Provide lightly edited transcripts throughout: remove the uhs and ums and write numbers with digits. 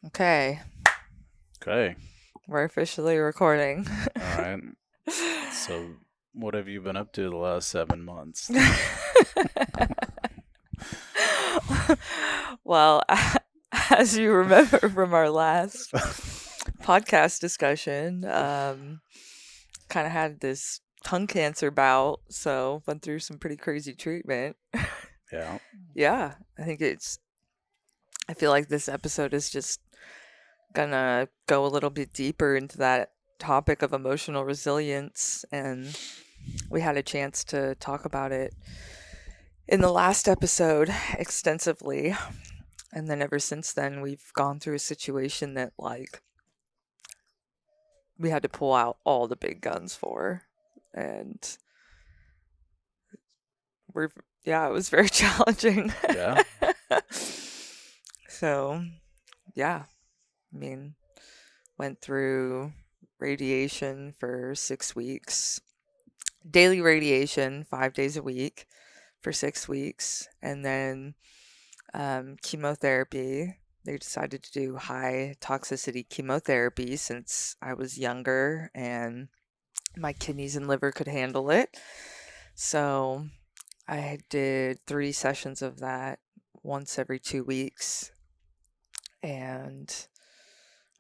Okay, Okay. we're officially recording. All right. So, what have you been up to the last 7 months? Well, as you remember from our last podcast discussion, kind of had this tongue cancer bout, so went through some pretty crazy treatment. Yeah. Yeah, I feel like this episode is just gonna go a little bit deeper into that topic of emotional resilience, and we had a chance to talk about it in the last episode extensively. And then ever since then, we've gone through a situation that, like, we had to pull out all the big guns for. And we're, yeah, it was very challenging. Yeah. So, yeah, I mean, went through radiation for 6 weeks, daily radiation, 5 days a week for 6 weeks, and then chemotherapy. They decided to do high toxicity chemotherapy since I was younger and my kidneys and liver could handle it. So I did 3 sessions of that once every 2 weeks. And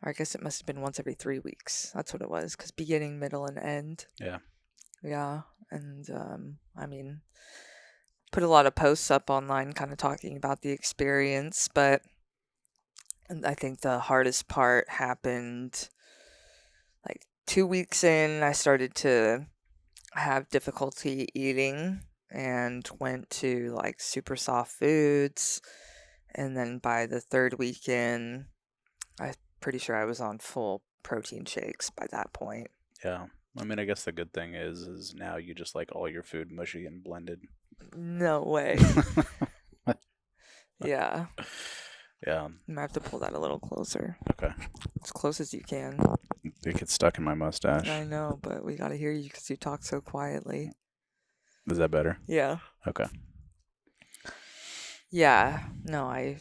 or I guess it must have been once every 3 weeks. That's what it was, because beginning, middle, and end. Yeah. Yeah. And I mean, put a lot of posts up online kind of talking about the experience, but I think the hardest part happened like 2 weeks in. I started to have difficulty eating and went to like super soft foods. And then by the third weekend, I'm pretty sure I was on full protein shakes by that point. Yeah. I mean, I guess the good thing is now you just like all your food mushy and blended. No way. Yeah. Yeah. I'm gonna have to pull that a little closer. Okay. As close as you can. It gets stuck in my mustache. I know, but we gotta hear you because you talk so quietly. Is that better? Yeah. Okay. Yeah. No, I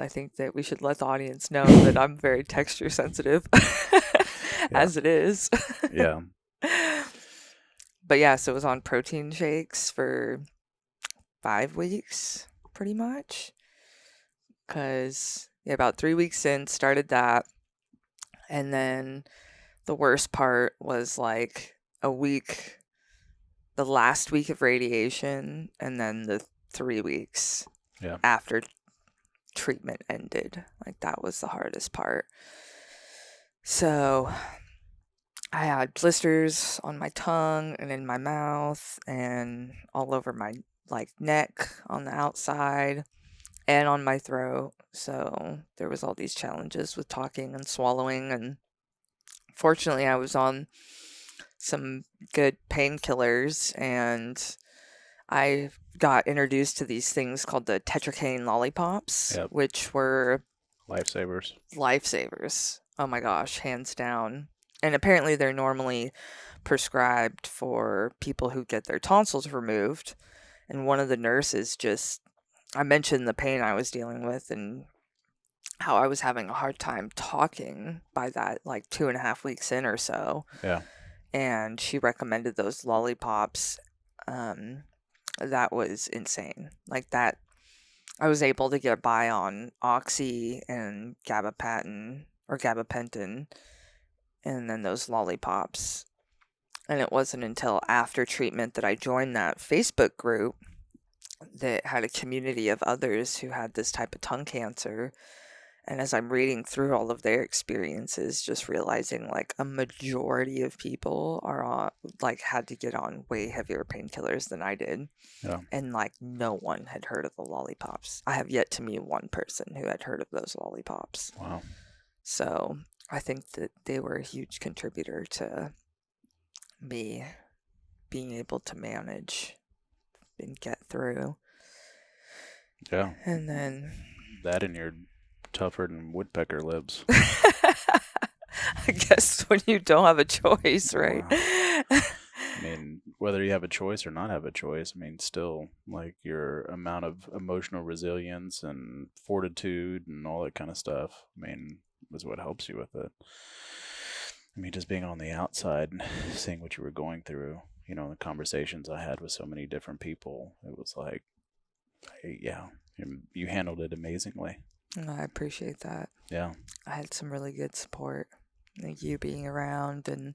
think that we should let the audience know that I'm very texture sensitive Yeah. as it is. Yeah. But yeah, so it was on protein shakes for 5 weeks, pretty much. Because, yeah, about 3 weeks in, started that. And then the worst part was like the last week of radiation, and then the 3 weeks Yeah. after treatment ended. Like, that was the hardest part. So I had blisters on my tongue and in my mouth and all over my like neck on the outside and on my throat. So there was all these challenges with talking and swallowing, and fortunately I was on some good painkillers, and I got introduced to these things called the tetracaine lollipops, Yep. which were Lifesavers. lifesavers. Oh my gosh, hands down. And apparently they're normally prescribed for people who get their tonsils removed. And one of the nurses I mentioned the pain I was dealing with and how I was having a hard time talking by that, like 2.5 weeks in or so. Yeah. And she recommended those lollipops. That was insane. Like that, I was able to get by on Oxy and gabapentin, and then those lollipops. And it wasn't until after treatment that I joined that Facebook group that had a community of others who had this type of tongue cancer. And as I'm reading through all of their experiences, just realizing like a majority of people are on, like, had to get on way heavier painkillers than I did. Yeah. And like no one had heard of the lollipops. I have yet to meet one person who had heard of those lollipops. Wow. So I think that they were a huge contributor to me being able to manage and get through. Yeah. And then That and your tougher than woodpecker lips. I guess when you don't have a choice, right? Wow. I mean, whether you have a choice or not have a choice, I mean, still, like, your amount of emotional resilience and fortitude and all that kind of stuff, I mean, is what helps you with it. I mean, just being on the outside and seeing what you were going through, the conversations I had with so many different people, it was like, yeah, you handled it amazingly. I appreciate that. Yeah. I had some really good support. Like you being around, and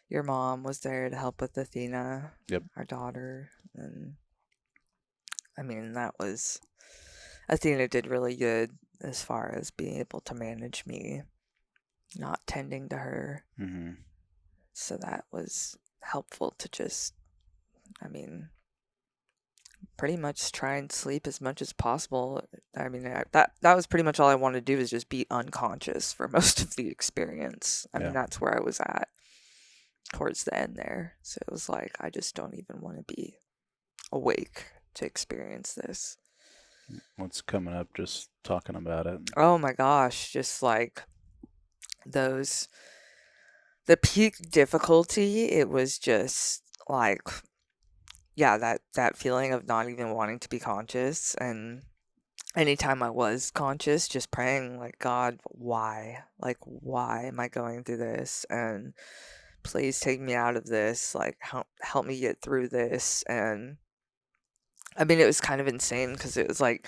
your mom was there to help with Athena, Yep. our daughter. And I mean, Athena did really good as far as being able to manage me not tending to her. Mm-hmm. So that was helpful to just, I mean, pretty much try and sleep as much as possible. I mean, that was pretty much all I wanted to do, is just be unconscious for most of the experience. I mean, Yeah. that's where I was at towards the end there. So it was like, I just don't even want to be awake to experience this. What's coming up just talking about it? Oh my gosh, just like those, the peak difficulty, it was just like, yeah, that feeling of not even wanting to be conscious. And anytime I was conscious, just praying, like, God, why? Like, why am I going through this? And please take me out of this. Like, help me get through this. And I mean, it was kind of insane because it was like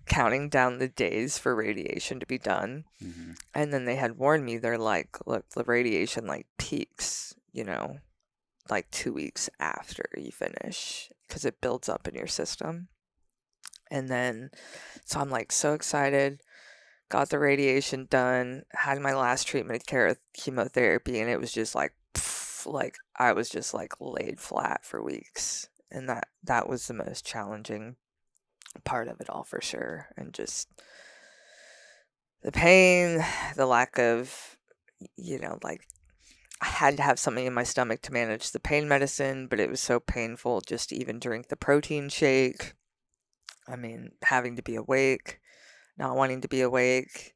counting down the days for radiation to be done. Mm-hmm. And then they had warned me, they're like, look, the radiation like peaks, like 2 weeks after you finish, because it builds up in your system. And then, so I'm like so excited, got the radiation done, had my last treatment of chemotherapy, and it was just like, pff, like I was just like laid flat for weeks. And that was the most challenging part of it all for sure. And just the pain, the lack of, like, I had to have something in my stomach to manage the pain medicine, but it was so painful just to even drink the protein shake. I mean, having to be awake, not wanting to be awake,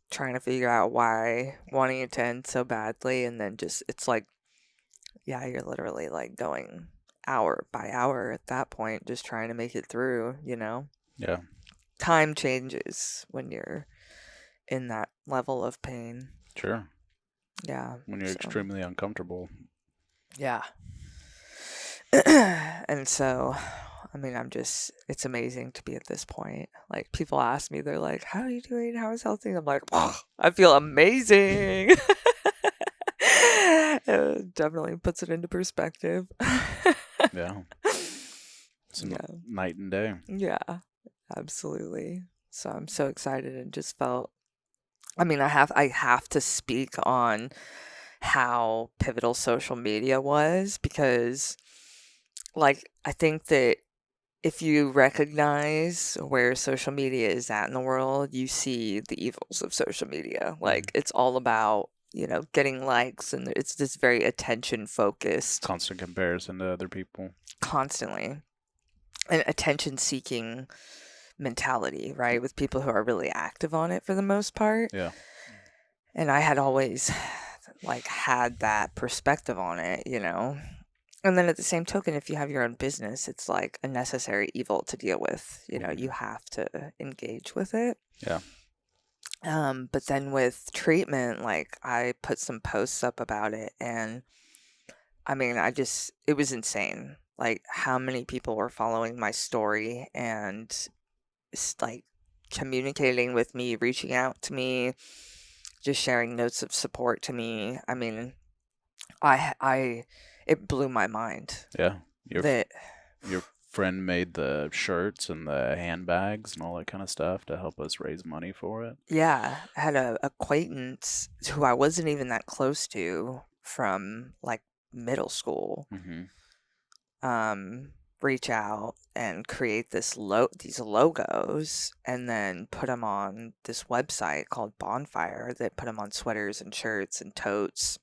trying to figure out why, wanting it to end so badly, and then just, it's like, yeah, you're literally like going hour by hour at that point, just trying to make it through, Yeah. Time changes when you're in that level of pain. Sure. Yeah. When you're So, extremely uncomfortable. yeah. And so, I mean, it's amazing to be at this point. Like, people ask me, they're like, how are you doing? How is healthy? I'm like, oh, I feel amazing. It definitely puts it into perspective. Yeah. It's Yeah. night and day. Yeah, absolutely. So I'm so excited, and just felt, I mean, I have to speak on how pivotal social media was, because like I think that if you recognize where social media is at in the world, you see the evils of social media. Like, it's all about, getting likes, and it's this very attention focused, Constant comparison to other people. constantly, an attention seeking mentality, right? With people who are really active on it for the most part. Yeah. And I had always like had that perspective on it, And then at the same token, if you have your own business, it's like a necessary evil to deal with. You have to engage with it. Yeah. But then with treatment, like I put some posts up about it, and I mean, it was insane. Like how many people were following my story and like communicating with me, reaching out to me, just sharing notes of support to me. I mean, it blew my mind Yeah. that, Your friend made the shirts and the handbags and all that kind of stuff to help us raise money for it. yeah, I had a acquaintance who I wasn't even that close to from like middle school, Mm-hmm. reach out and create these logos, and then put them on this website called Bonfire that put them on sweaters and shirts and totes.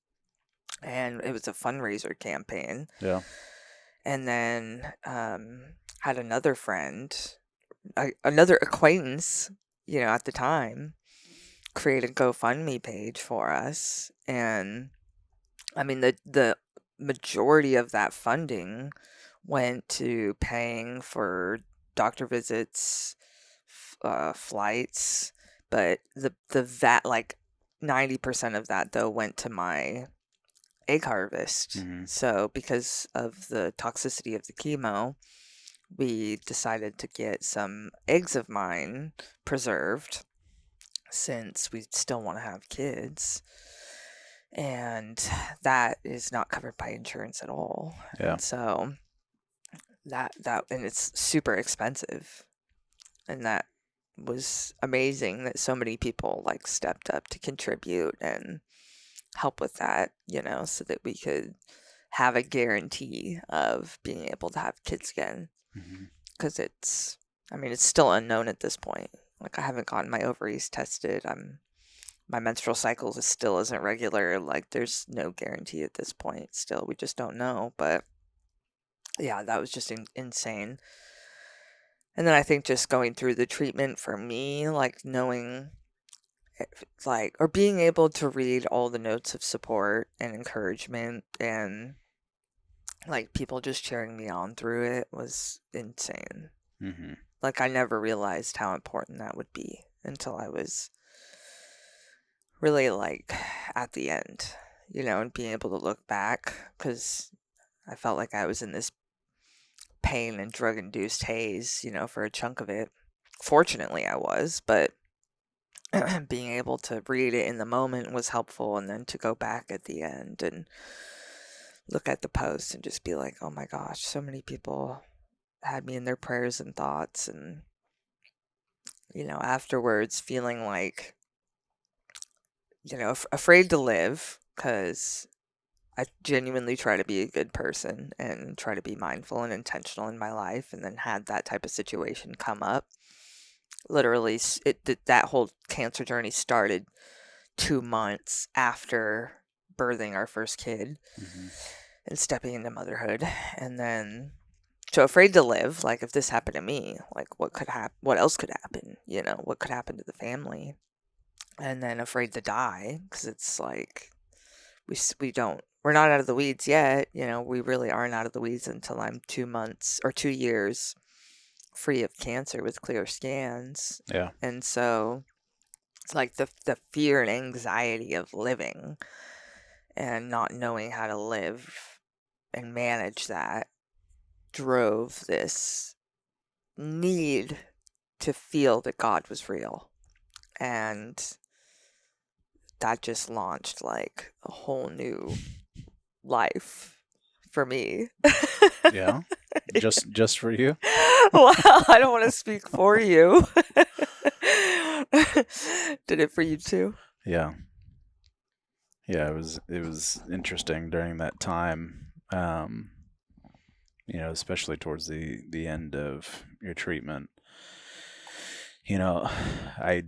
And it was a fundraiser campaign. Yeah. And then had another friend, another acquaintance, at the time, create a GoFundMe page for us. And I mean, the majority of that funding went to paying for doctor visits, flights, but like 90% of that though went to my egg harvest. Mm-hmm. So because of the toxicity of the chemo, we decided to get some eggs of mine preserved since we still want to have kids. And that is not covered by insurance at all. Yeah. And so and it's super expensive. And that was amazing that so many people like stepped up to contribute and help with that, so that we could have a guarantee of being able to have kids again. Mm-hmm. Because it's still unknown at this point. Like, I haven't gotten my ovaries tested. My menstrual cycle still isn't regular. Like, there's no guarantee at this point. Still, we just don't know. But yeah, that was just insane. And then I think just going through the treatment for me, like knowing, or being able to read all the notes of support and encouragement and like people just cheering me on through it was insane. Mm-hmm. Like, I never realized how important that would be until I was really like at the end, and being able to look back, because I felt like I was in this pain and drug induced haze, for a chunk of it. Fortunately, I was, but being able to read it in the moment was helpful, and then to go back at the end and look at the post and just be like, oh my gosh, so many people had me in their prayers and thoughts, and afterwards feeling like, afraid to live, because I genuinely try to be a good person and try to be mindful and intentional in my life, and then had that type of situation come up. Literally, that whole cancer journey started 2 months after birthing our first kid Mm-hmm. and stepping into motherhood. And then, so afraid to live, like, if this happened to me, like, what could happen? What else could happen? What could happen to the family? And then afraid to die, because it's like, we're not out of the weeds yet. We really aren't out of the weeds until I'm 2 months or 2 years free of cancer with clear scans. Yeah. And so it's like the fear and anxiety of living and not knowing how to live and manage that drove this need to feel that God was real. And that just launched like a whole new life for me. Yeah. Just for you. Well, I don't want to speak for you. Did it for you too? Yeah. Yeah. It was interesting during that time. Especially towards the end of your treatment. I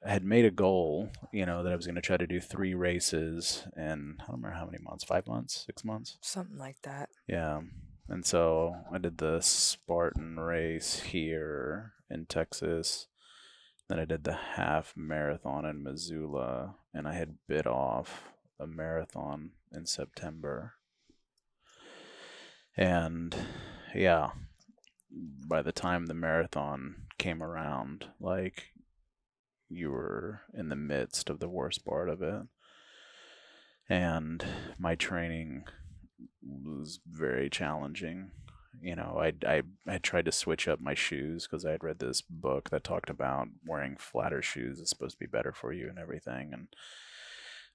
had made a goal, that I was going to try to do 3 races in, I don't remember how many months, 5 months, 6 months. Something like that. Yeah. And so I did the Spartan race here in Texas. Then I did the half marathon in Missoula, and I had bid off a marathon in September. And yeah, by the time the marathon came around, like, you were in the midst of the worst part of it. And my training was very challenging. I tried to switch up my shoes because I had read this book that talked about wearing flatter shoes is supposed to be better for you and everything. And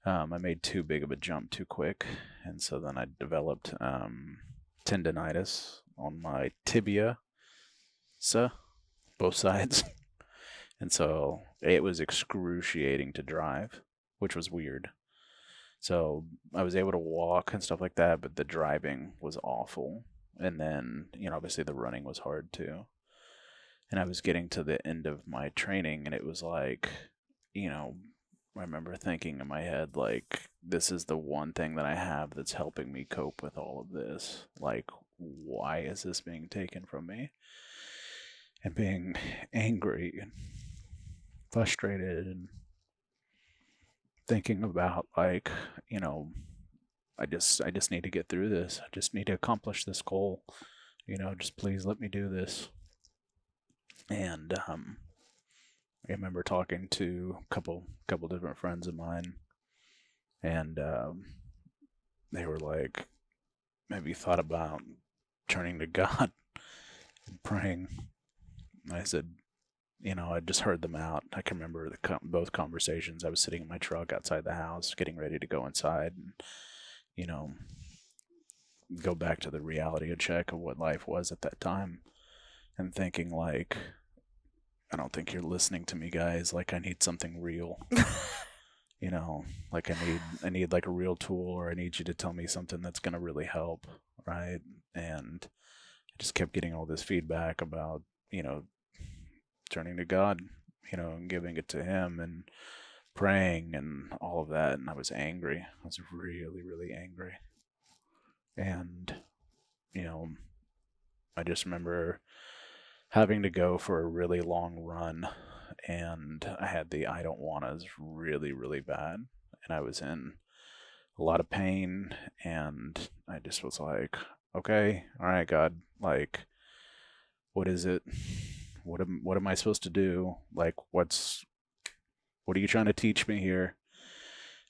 I made too big of a jump too quick. And so then I developed tendonitis on my tibia, both sides. And so it was excruciating to drive, which was weird. So I was able to walk and stuff like that, but the driving was awful. And then, obviously the running was hard too. And I was getting to the end of my training, and it was like, I remember thinking in my head, like, this is the one thing that I have that's helping me cope with all of this. Like, why is this being taken from me? And being angry and frustrated and thinking about, like, I just need to get through this. I just need to accomplish this goal. Just please let me do this. And I remember talking to a couple different friends of mine, and they were like, "Have you thought about turning to God and praying?" And I said, I just heard them out. I can remember both conversations. I was sitting in my truck outside the house, getting ready to go inside, and you know, go back to the reality check of what life was at that time, and thinking like, I don't think you're listening to me, guys. Like, I need something real. Like I need like a real tool, or I need you to tell me something that's gonna really help, right? And I just kept getting all this feedback about, turning to God, and giving it to Him and praying and all of that. And I was angry. I was really, really angry. And, you know, I just remember having to go for a really long run, and I had the I don't wannas really, really bad. And I was in a lot of pain, and I just was like, okay, all right, God, like, what is it? What am I supposed to do? Like, what are you trying to teach me here?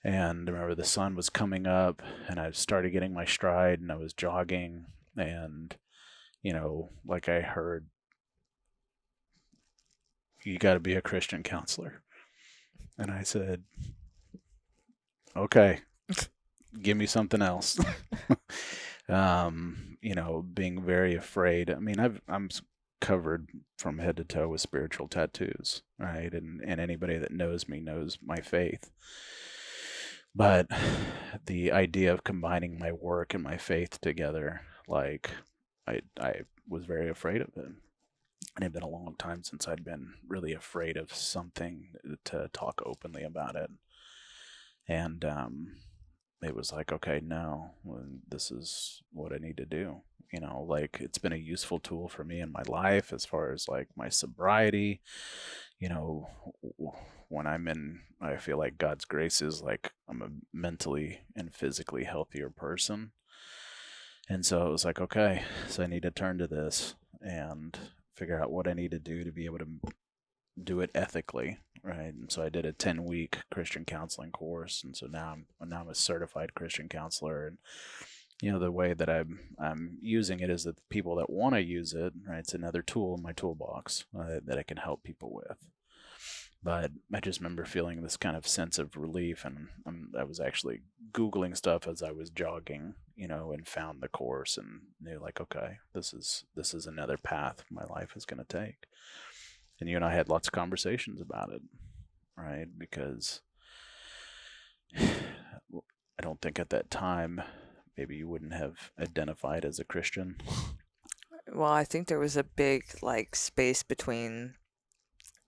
And I remember the sun was coming up, and I started getting my stride, and I was jogging, and like I heard, you got to be a Christian counselor. And I said, okay, give me something else. Being very afraid. I mean, I'm covered from head to toe with spiritual tattoos, right? And anybody that knows me knows my faith. But the idea of combining my work and my faith together, like, I was very afraid of it. And it had been a long time since I'd been really afraid of something to talk openly about it. And it was like, okay, no, this is what I need to do. Like, it's been a useful tool for me in my life as far as like my sobriety. When I feel like God's grace is like I'm a mentally and physically healthier person. And so it was like, okay, so I need to turn to this and figure out what I need to do to be able to do it ethically, right? And so I did a 10-week Christian counseling course, and so now I'm a certified Christian counselor. And the way that I'm using it is that the people that want to use it, right? It's another tool in my toolbox that I can help people with. But I just remember feeling this kind of sense of relief, and I was actually Googling stuff as I was jogging, and found the course and knew like, okay, this is another path my life is going to take. And you and I had lots of conversations about it, right? Because I don't think at that time maybe you wouldn't have identified as a Christian. Well, I think there was a big like space between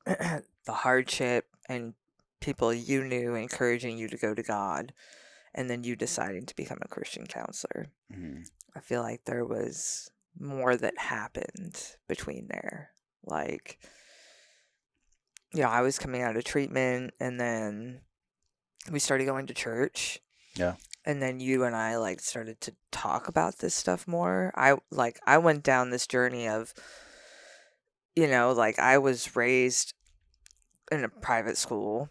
the hardship and people you knew encouraging you to go to God, and then you deciding to become a Christian counselor. Mm-hmm. I feel like there was more that happened between there. Like, I was coming out of treatment, and then we started going to church. Yeah. And then you and I like started to talk about this stuff more. I went down this journey of, like I was raised in a private school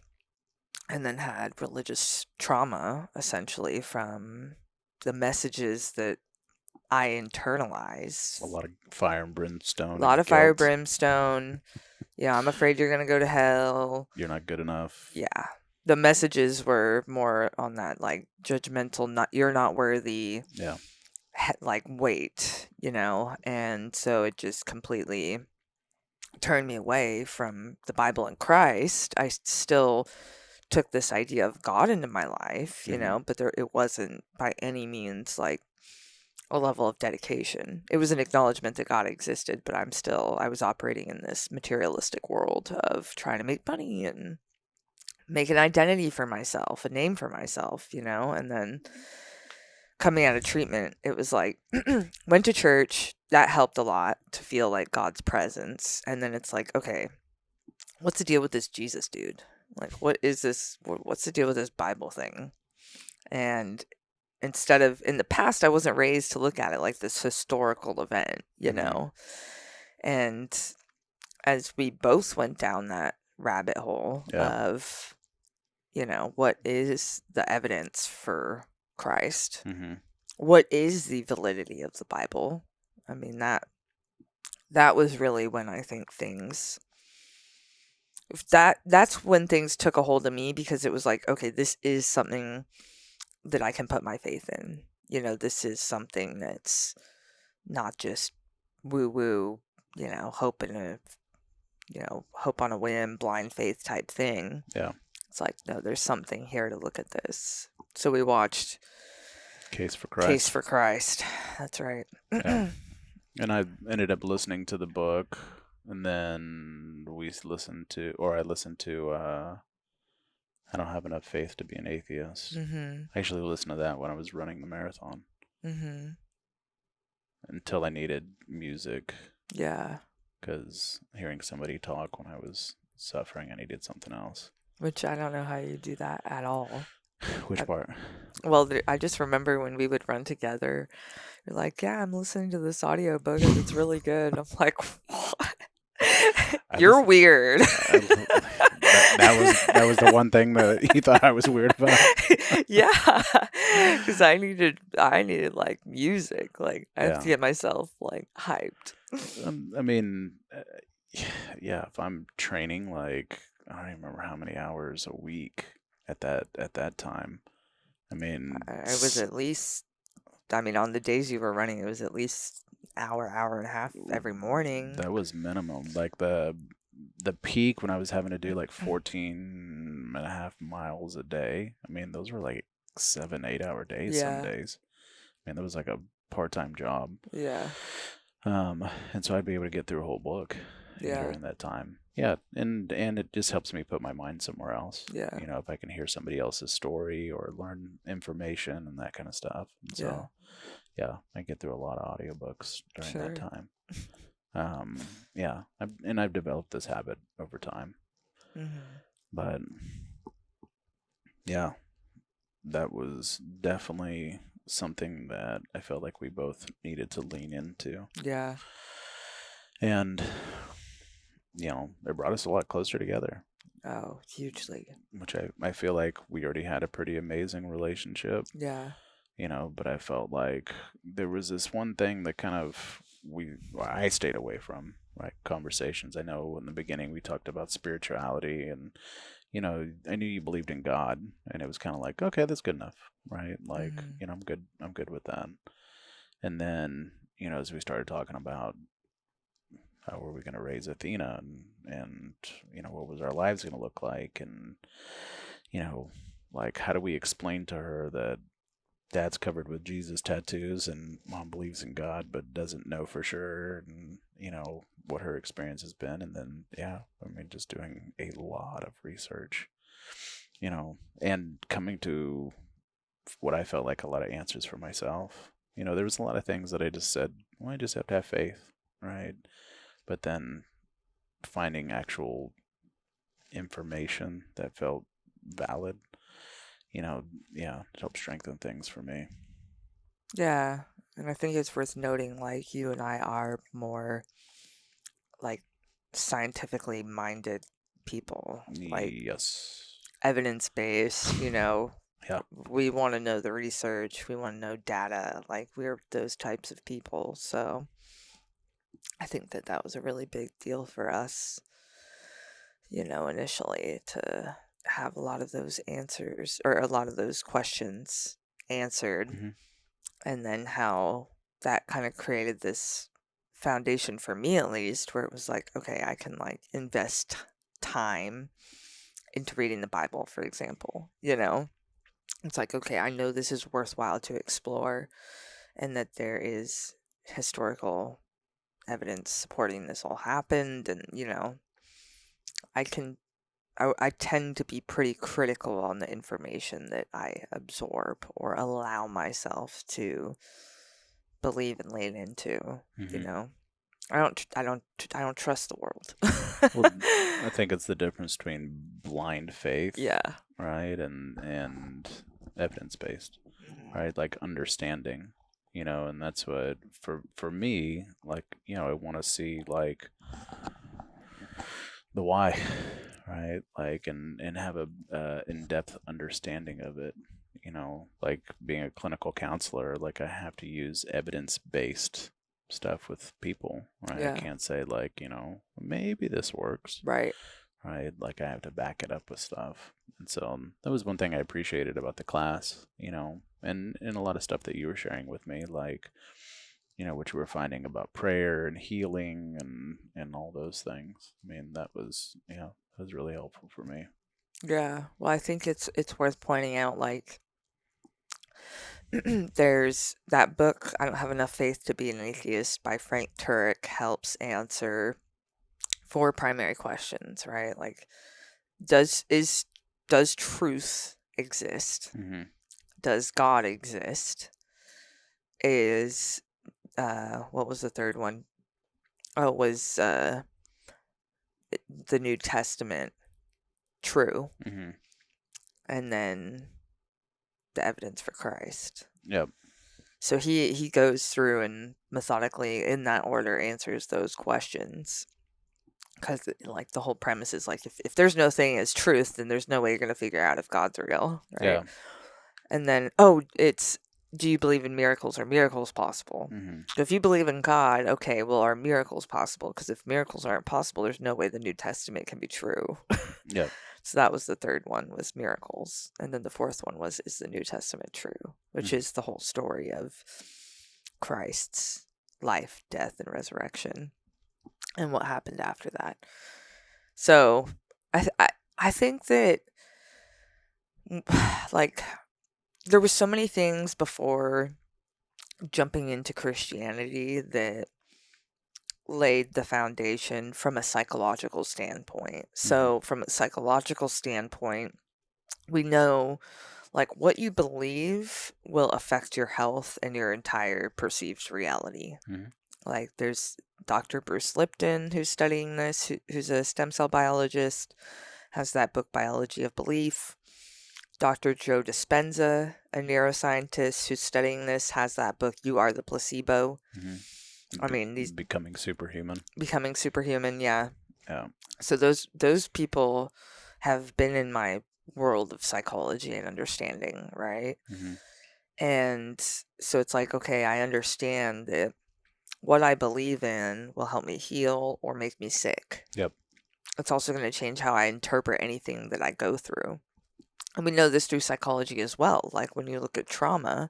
and then had religious trauma essentially from the messages that I internalized. A lot of fire and A brimstone. lot And of fire, guilt. brimstone. Yeah, I'm afraid you're going to go to hell. You're not good enough. Yeah. The messages were more on that like judgmental, you're not worthy. Yeah. Like weight, and so it just completely turned me away from the Bible and Christ. I still took this idea of God into my life, Mm-hmm. but it wasn't by any means like a level of dedication. It was an acknowledgement that God existed, but I was operating in this materialistic world of trying to make money and make an identity for myself, a name for myself, and then coming out of treatment, it was like, went to church. That helped a lot to feel like God's presence. And then it's like, okay, what's the deal with this Jesus dude? Like, what is this? What's the deal with this Bible thing? And instead of, in the past, I wasn't raised to look at it like this historical event, you Mm-hmm. know? And as we both went down that rabbit hole Yeah. of, what is the evidence for Christ? Mm-hmm. What is the validity of the Bible? I mean, that was really when I think that's when things took a hold of me, because it was like, okay, this is something that I can put my faith in. This is something that's not just woo woo, hope in a, hope on a whim, blind faith type thing. Yeah. It's like, no, there's something here to look at this. So we watched Case for Case Christ. for Christ. That's right. Yeah. And I ended up listening to the book, and then I listened to I Don't Have Enough Faith to Be an Atheist. Mm-hmm. I actually listened to that when I was running the marathon Mm-hmm. until I needed music, Yeah. because hearing somebody talk when I was suffering, I needed something else. Which I don't know how you do that at all. Which part? Well, I just remember when we would run together, you're like, yeah, I'm listening to this audiobook and it's really good. I'm like, what? I You're listen, weird. that was the one thing that you thought I was weird about. Yeah, because I needed like music. Like I have to Yeah. get myself like hyped. I mean, yeah. If I'm training, like I don't even remember how many hours a week at that time. I mean, I was at least, I mean, on the days you were running, it was at least hour and a half every morning. that was minimum. Like the peak when I was having to do like 14 and a half miles a day. I mean, those were like 7, 8 hour days some Yeah, days. I mean, that was like a part-time job. yeah, And so I'd be able to get through a whole book yeah, during that time. Yeah, and it just helps me put my mind somewhere else. yeah, If I can hear somebody else's story or learn information and that kind of stuff. And yeah, so, yeah, I get through a lot of audiobooks during that sure. time. Yeah, I've developed this habit over time. Hmm. But yeah, that was definitely something that I felt like we both needed to lean into. Yeah, And, it brought us a lot closer together, oh, hugely. which I feel like we already had a pretty amazing relationship, Yeah, but I felt like there was this one thing that kind of I stayed away from, right? Conversations. I know in the beginning we talked about spirituality and, I knew you believed in God, and it was kind of like, okay, that's good enough, right? Like, hmm, I'm good with that. And then, as we started talking about how were we going to raise Athena, and what was our lives going to look like, and you know like how do we explain to her that dad's covered with Jesus tattoos and mom believes in God but doesn't know for sure, and what her experience has been. And then I mean, just doing a lot of research, and coming to what I felt like a lot of answers for myself. There was a lot of things that I just said, well, I just have to have faith, right? But then finding actual information that felt valid, it helped strengthen things for me. yeah. And I think it's worth noting, like, you and I are more like scientifically minded people, like Yes. evidence based, Yeah. we want to know the research, we want to know data, like we're those types of people. So I think that was a really big deal for us, initially, to have a lot of those answers, or a lot of those questions answered. Hmm. And then how that kind of created this foundation for me, at least, where it was like, okay, I can like invest time into reading the Bible, for example. It's like, okay, I know this is worthwhile to explore, and that there is historical evidence supporting this all happened. And I can I tend to be pretty critical on the information that I absorb or allow myself to believe and lean into. you Hmm. know I don't trust the world. Well, I think it's the difference between blind faith, Yeah. right, and evidence based. right? Like understanding, and that's what for me, like, I want to see like the why, right? Like, and have a in-depth understanding of it. Like being a clinical counselor, like I have to use evidence-based stuff with people, right? I Yeah. can't say like, maybe this works, Right. right? Like I have to back it up with stuff. And so that was one thing I appreciated about the class, and a lot of stuff that you were sharing with me, like, what you were finding about prayer and healing and all those things. I mean, that was really helpful for me. Yeah. Well, I think it's worth pointing out, like, there's that book, I Don't Have Enough Faith to Be an Atheist by Frank Turek helps answer four primary questions, right? Like, does is does truth exist? Mm-hmm. Does God exist? Is what was the third one? Oh, it was the New Testament true? Mm-hmm. And then the evidence for Christ. Yep. So he goes through and methodically in that order answers those questions. Because like the whole premise is like if there's no thing as truth, then there's no way you're gonna figure out if God's real, right? Yeah. And then it's do you believe in miracles? Are miracles possible? Mm-hmm. So if you believe in God, okay, well, are miracles possible? Because if miracles aren't possible, there's no way the New Testament can be true. Yep. So that was the third one, was miracles. And then the fourth one was, is the New Testament true? Which Mm-hmm. is the whole story of Christ's life, death, and resurrection and what happened after that. So I think that like there were so many things before jumping into Christianity that laid the foundation from a psychological standpoint. Mm-hmm. So from a psychological standpoint, we know like what you believe will affect your health and your entire perceived reality. Mm-hmm. Like there's Dr. Bruce Lipton who's studying this, who's a stem cell biologist, has that book Biology of Belief. Dr. Joe Dispenza, a neuroscientist who's studying this, has that book You Are the Placebo. Mm-hmm. I mean, these Becoming superhuman. Becoming Superhuman, yeah. Yeah. So those people have been in my world of psychology and understanding, right? Mm-hmm. And so it's like, okay, I understand that what I believe in will help me heal or make me sick. Yep. It's also going to change how I interpret anything that I go through. And we know this through psychology as well. Like when you look at trauma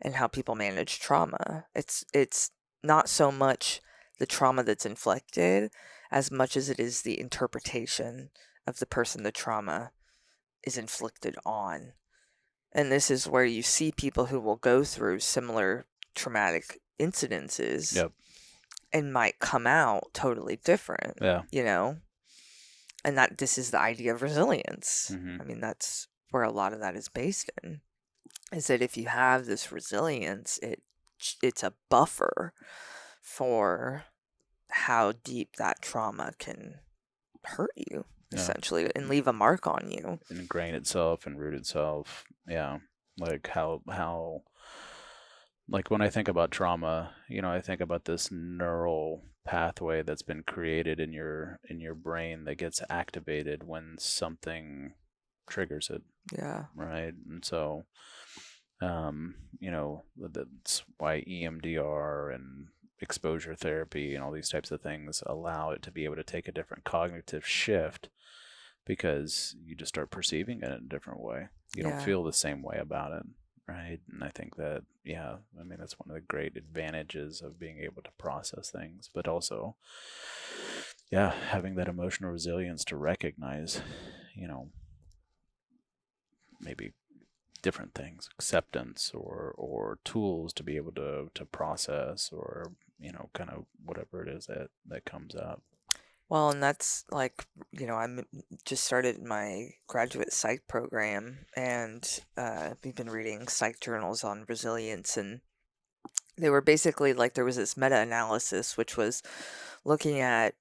and how people manage trauma, it's not so much the trauma that's inflicted as much as it is the interpretation of the person the trauma is inflicted on. And this is where you see people who will go through similar traumatic incidences Yep. and might come out totally different, Yeah. you know? And that this is the idea of resilience. Mm-hmm. I mean, that's where a lot of that is based in. Is that if you have this resilience, it's a buffer for how deep that trauma can hurt you, Yeah. essentially, and leave a mark on you. Ingrain itself and root itself. Yeah. Like how like when I think about trauma, I think about this neural pathway that's been created in your brain that gets activated when something triggers it, Yeah. right? And so that's why EMDR and exposure therapy and all these types of things allow it to be able to take a different cognitive shift because you just start perceiving it in a different way. You don't Yeah. feel the same way about it, right? And I think that, yeah, I mean, that's one of the great advantages of being able to process things, but also, yeah, having that emotional resilience to recognize, maybe different things, acceptance or tools to be able to process or, kind of whatever it is that comes up. Well, and that's like, I'm just started my graduate psych program, and we've been reading psych journals on resilience, and they were basically like there was this meta-analysis which was looking at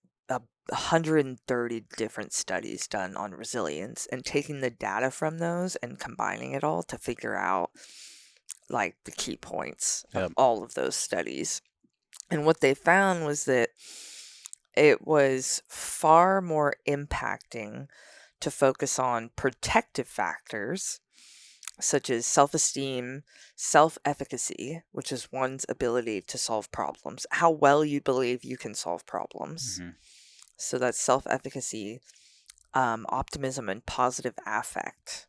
130 different studies done on resilience and taking the data from those and combining it all to figure out like the key points of Yep. all of those studies. And what they found was that it was far more impacting to focus on protective factors such as self-esteem, self-efficacy, which is one's ability to solve problems, how well you believe you can solve problems. Mm-hmm. So that's self-efficacy, optimism, and positive affect.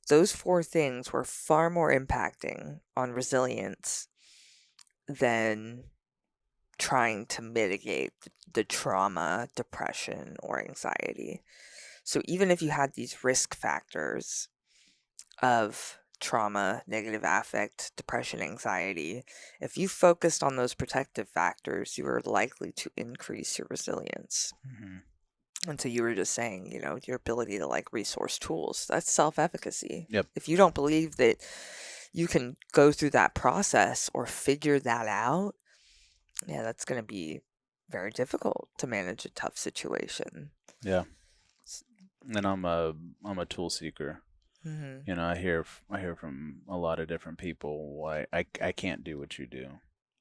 Those four things were far more impacting on resilience than trying to mitigate the trauma, depression, or anxiety. So even if you had these risk factors of trauma, negative affect, depression, anxiety, if you focused on those protective factors, you were likely to increase your resilience. Mm-hmm. And so you were just saying, your ability to like resource tools, that's self-efficacy. Yep. If you don't believe that you can go through that process or figure that out, yeah, that's going to be very difficult to manage a tough situation. Yeah. And I'm a tool seeker. Mm-hmm. You know, I hear from a lot of different people why I can't do what you do,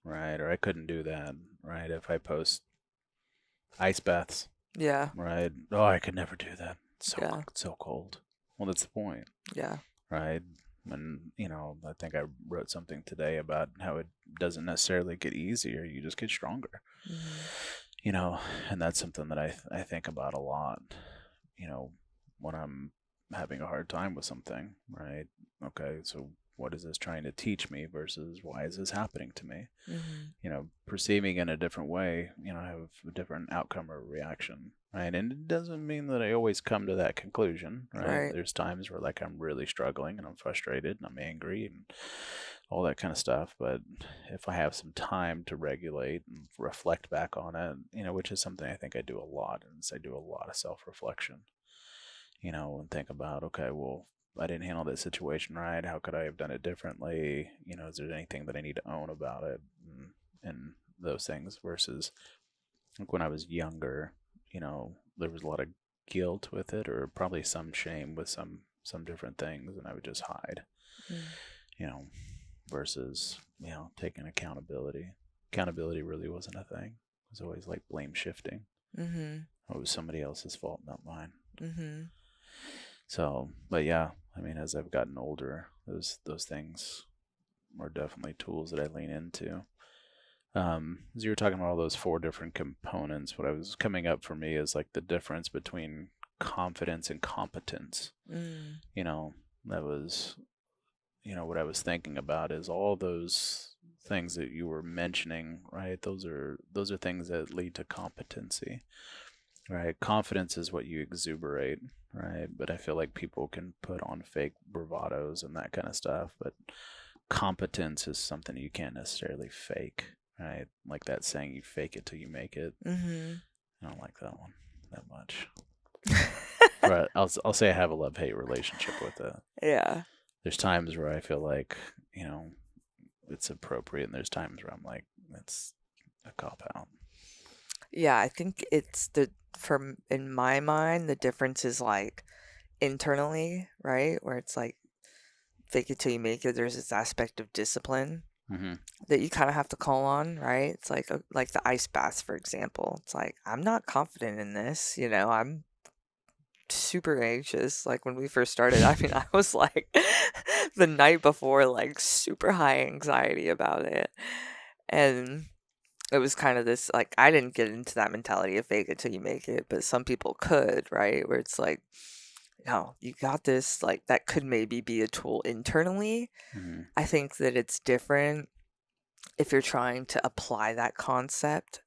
right? Or I couldn't do that, right? If I post ice baths, Yeah, right? Oh, I could never do that. yeah, So cold. Well, that's the point, yeah. right? And I think I wrote something today about how it doesn't necessarily get easier; you just get stronger. Mm-hmm. You know, and that's something that I think about a lot. You know, when I'm having a hard time with something, right? Okay, so what is this trying to teach me versus why is this happening to me? Mm-hmm. Perceiving in a different way, have a different outcome or reaction, right? And it doesn't mean that I always come to that conclusion, right? Right. There's times where like I'm really struggling and I'm frustrated and I'm angry and all that kind of stuff. But if I have some time to regulate and reflect back on it, which is something I think I do a lot, is I do a lot of self-reflection, and think about, okay, well, I didn't handle that situation right. How could I have done it differently? Is there anything that I need to own about it? And those things versus like when I was younger, there was a lot of guilt with it or probably some shame with some different things and I would just hide, Mm-hmm. you know, versus, taking accountability. Accountability really wasn't a thing. It was always like blame shifting. Mm-hmm. It was somebody else's fault, not mine. Mm-hmm. So, but yeah, I mean, as I've gotten older, those things are definitely tools that I lean into. As you were talking about all those four different components, what I was coming up for me is like the difference between confidence and competence. Mm. That was, what I was thinking about is all those things that you were mentioning, right? Those are things that lead to competency, right? Confidence is what you exuberate, right? But I feel like people can put on fake bravados and that kind of stuff, but competence is something you can't necessarily fake, right? Like that saying, you fake it till you make it. Mm-hmm. I don't like that one that much. But I'll say I have a love-hate relationship with it. Yeah. There's times where I feel like, it's appropriate, and there's times where I'm like, it's a cop out. Yeah, I think it's in my mind, the difference is like internally, right? Where it's like fake it till you make it. There's this aspect of discipline Mm-hmm. that you kind of have to call on, right? It's like the ice baths, for example. It's like, I'm not confident in this, I'm super anxious. Like when we first started, I mean, I was like the night before, like super high anxiety about it. And it was kind of this, like, I didn't get into that mentality of fake it till you make it, but some people could, right? Where it's like, no, you got this. Like, that could maybe be a tool internally. Mm-hmm. I think that it's different if you're trying to apply that concept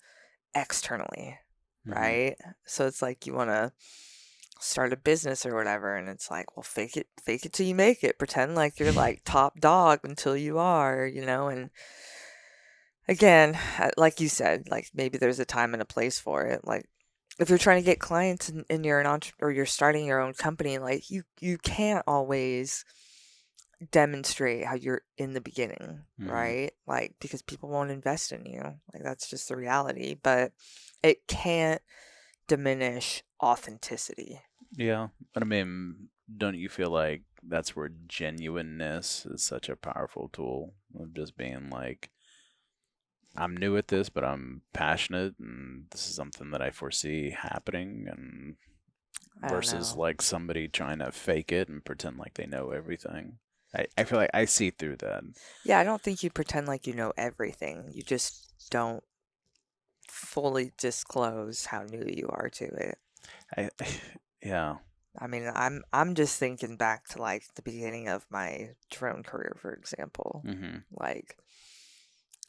externally, Mm-hmm. right? So it's like you want to start a business or whatever, and it's like, well, fake it till you make it. Pretend like you're like top dog until you are, and again, like you said, like maybe there's a time and a place for it. Like if you're trying to get clients and you're or you're starting your own company, like you can't always demonstrate how you're in the beginning, Mm-hmm. right? Like because people won't invest in you. Like that's just the reality, but it can't diminish authenticity. Yeah, but I mean, don't you feel like that's where genuineness is such a powerful tool of just being like, I'm new at this, but I'm passionate, and this is something that I foresee happening, and I don't versus know. like somebody trying to fake it and pretend like they know everything. I feel like I see through that. Yeah, I don't think you pretend like you know everything. You just don't fully disclose how new you are to it. I, yeah. I mean, I'm just thinking back to like the beginning of my drone career, for example. Hmm. Like,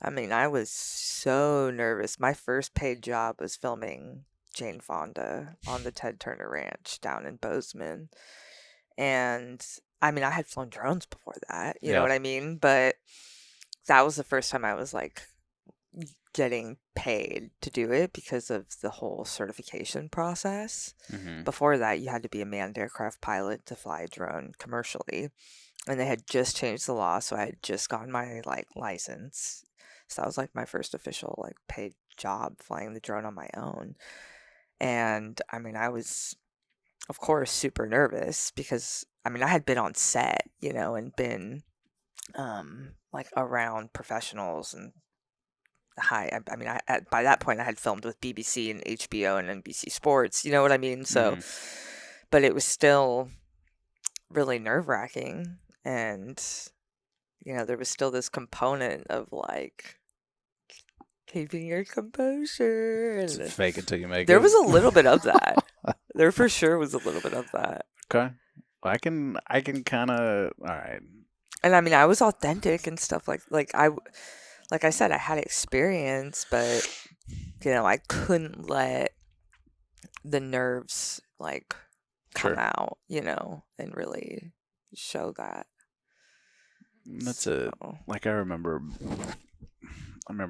I mean, I was so nervous. My first paid job was filming Jane Fonda on the Ted Turner Ranch down in Bozeman. And I mean, I had flown drones before that, you know Yeah. what I mean? But that was the first time I was like getting paid to do it because of the whole certification process. Hmm. Before that, you had to be a manned aircraft pilot to fly a drone commercially. And they had just changed the law, so I had just gotten my like license. So that was like my first official like paid job flying the drone on my own. And I mean, I was of course super nervous because I mean, I had been on set, you know, and been like around professionals and I mean, by that point I had filmed with BBC and HBO and NBC Sports, you know what I mean? So, Hmm. but it was still really nerve-wracking, and you know, there was still this component of like keeping your composure, and Fake it till you make there it. was a little bit of that. There for sure was a little bit of that. Okay. I can kind of. All right. And I mean, I was authentic and stuff like I said, I had experience, but you know, I couldn't let the nerves like come Sure. out, you know, and really show that. That's So, a like I remember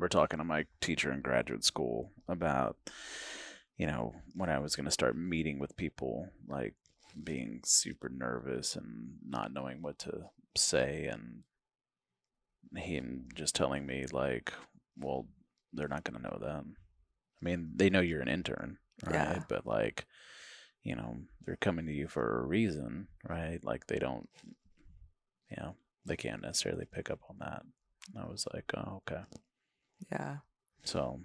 talking to my teacher in graduate school about, when I was going to start meeting with people, like being super nervous and not knowing what to say, and him just telling me like, well, they're not going to know that. I mean, they know you're an intern, right? yeah. But like, they're coming to you for a reason, right? Like they don't, you know, they can't necessarily pick up on that. And I was like, oh, okay. Yeah. So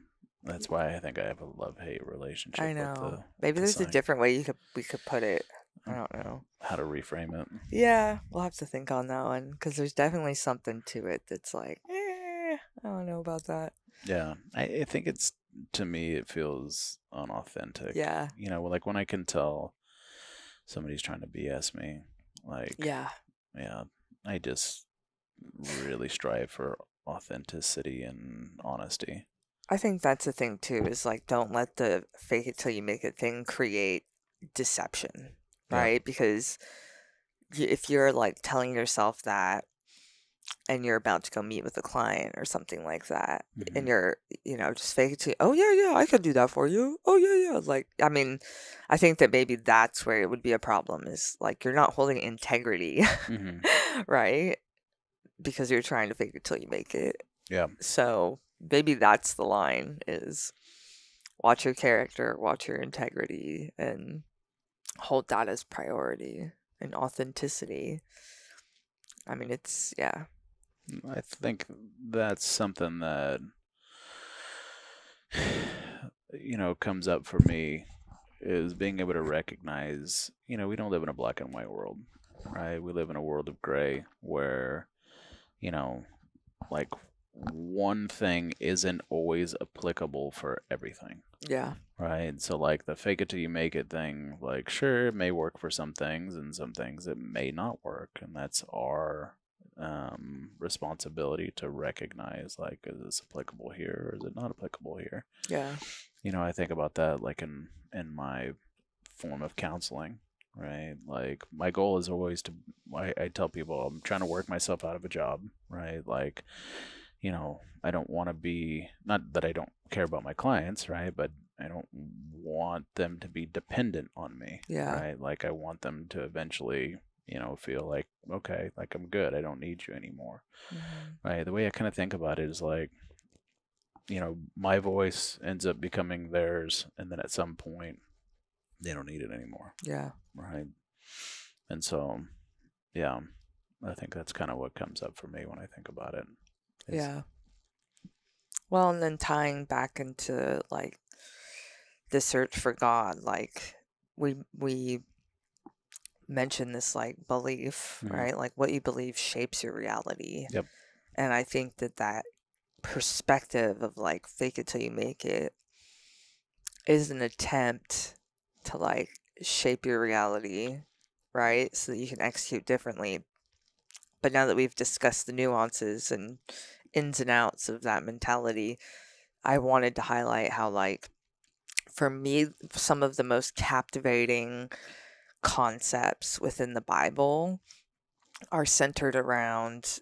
that's why I think I have a love-hate I relationship with know. with Maybe the there's a saying. different way we could put it. I don't know. How to reframe it. Yeah, we'll have to think on that one because there's definitely something to it that's like, I don't know about that. Yeah, I think it's, to me, it feels unauthentic. Yeah. Like when I can tell somebody's trying to BS me, like, Yeah. yeah, I just really strive for authenticity and honesty. I think that's the thing too, is like don't let the fake it till you make it thing create deception, Yeah. right? Because if you're like telling yourself that and you're about to go meet with a client or something like that, and Hmm. you're, you know, just fake it to, oh yeah, yeah, I can do that for you. Oh yeah, yeah. Like, I mean, I think that maybe that's where it would be a problem is like you're not holding integrity, Hmm. right? Because you're trying to fake it till you make it. Yeah. So maybe that's the line is watch your character, watch your integrity, and hold that as priority and authenticity. I mean, it's, yeah. I think that's something that comes up for me, is being able to recognize, we don't live in a black and white world, right? We live in a world of gray where, you know, like one thing isn't always applicable for everything, Yeah. right? So, like the fake it till you make it thing, like, sure, it may work for some things, and some things it may not work. And that's our responsibility to recognize, like, is this applicable here or is it not applicable here? Yeah. I think about that like in my form of counseling, right? Like my goal is always to, I tell people I'm trying to work myself out of a job, right? Like, I don't want to be, not that I don't care about my clients, right? But I don't want them to be dependent on me, Yeah. right? Like I want them to eventually, feel like, okay, like I'm good. I don't need you anymore, Hmm. right? The way I kind of think about it is like, my voice ends up becoming theirs, and then at some point, they don't need it anymore, Yeah. right? And so, yeah, I think that's kind of what comes up for me when I think about it. Is Yeah. Well, and then tying back into like the search for God, like we mentioned this like belief, mhm. right? Like what you believe shapes your reality. Yep. And I think that that perspective of like fake it till you make it is an attempt to like shape your reality, right? So that you can execute differently. But now that we've discussed the nuances and ins and outs of that mentality, I wanted to highlight how, like, for me, some of the most captivating concepts within the Bible are centered around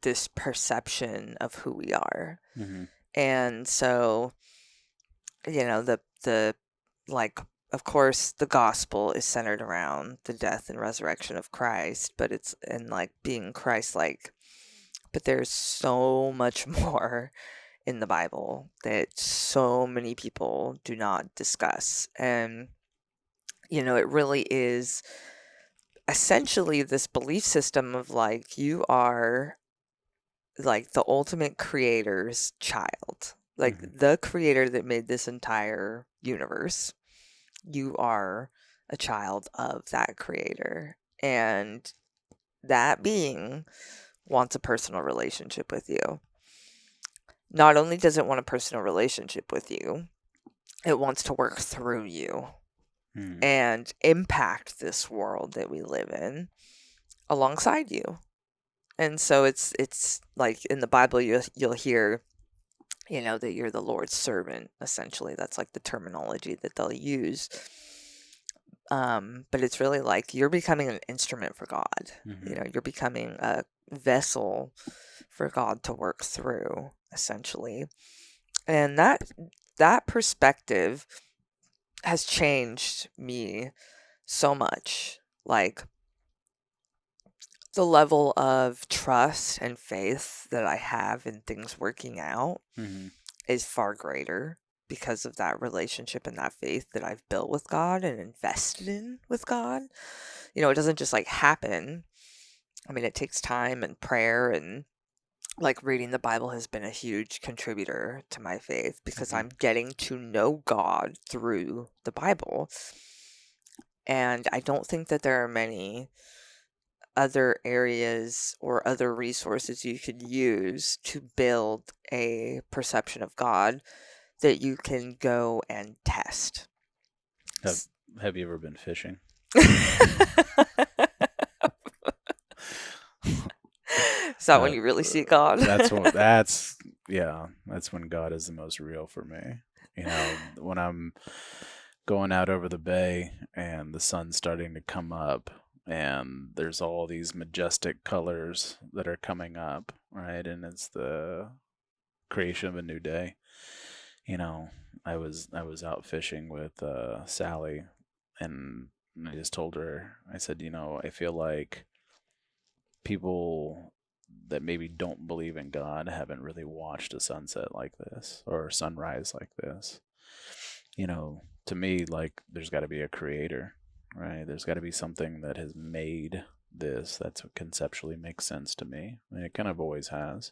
this perception of who we are. Mhm. And so, the like, of course, the gospel is centered around the death and resurrection of Christ, but it's and like being Christ-like. But there's so much more in the Bible that so many people do not discuss. And, it really is essentially this belief system of like, you are like the ultimate creator's child, like Mhm. the creator that made this entire universe. You are a child of that creator. And that being wants a personal relationship with you. Not only does it want a personal relationship with you, it wants to work through you Mhm. and impact this world that we live in alongside you. And so it's like in the Bible you'll hear, that you're the Lord's servant, essentially. That's like the terminology that they'll use. But it's really like you're becoming an instrument for God. Mhm. You're becoming a vessel for God to work through, essentially. And that perspective has changed me so much. Like the level of trust and faith that I have in things working out Mhm. is far greater because of that relationship and that faith that I've built with God and invested in with God. It doesn't just like happen. I mean, it takes time and prayer, and like reading the Bible has been a huge contributor to my faith because Mhm. I'm getting to know God through the Bible. And I don't think that there are many other areas or other resources you could use to build a perception of God that you can go and test. Have Have you ever been fishing? Is that when That you really see God? that's yeah, that's when God is the most real for me. When I'm going out over the bay and the sun's starting to come up and there's all these majestic colors that are coming up, right? And it's the creation of a new day. You know, I was out fishing with Sally, and I just told her, I said, I feel like people that maybe don't believe in God haven't really watched a sunset like this or a sunrise like this. To me, like there's got to be a creator, right? There's got to be something that has made this. That's what conceptually makes sense to me. I mean, it kind of always has.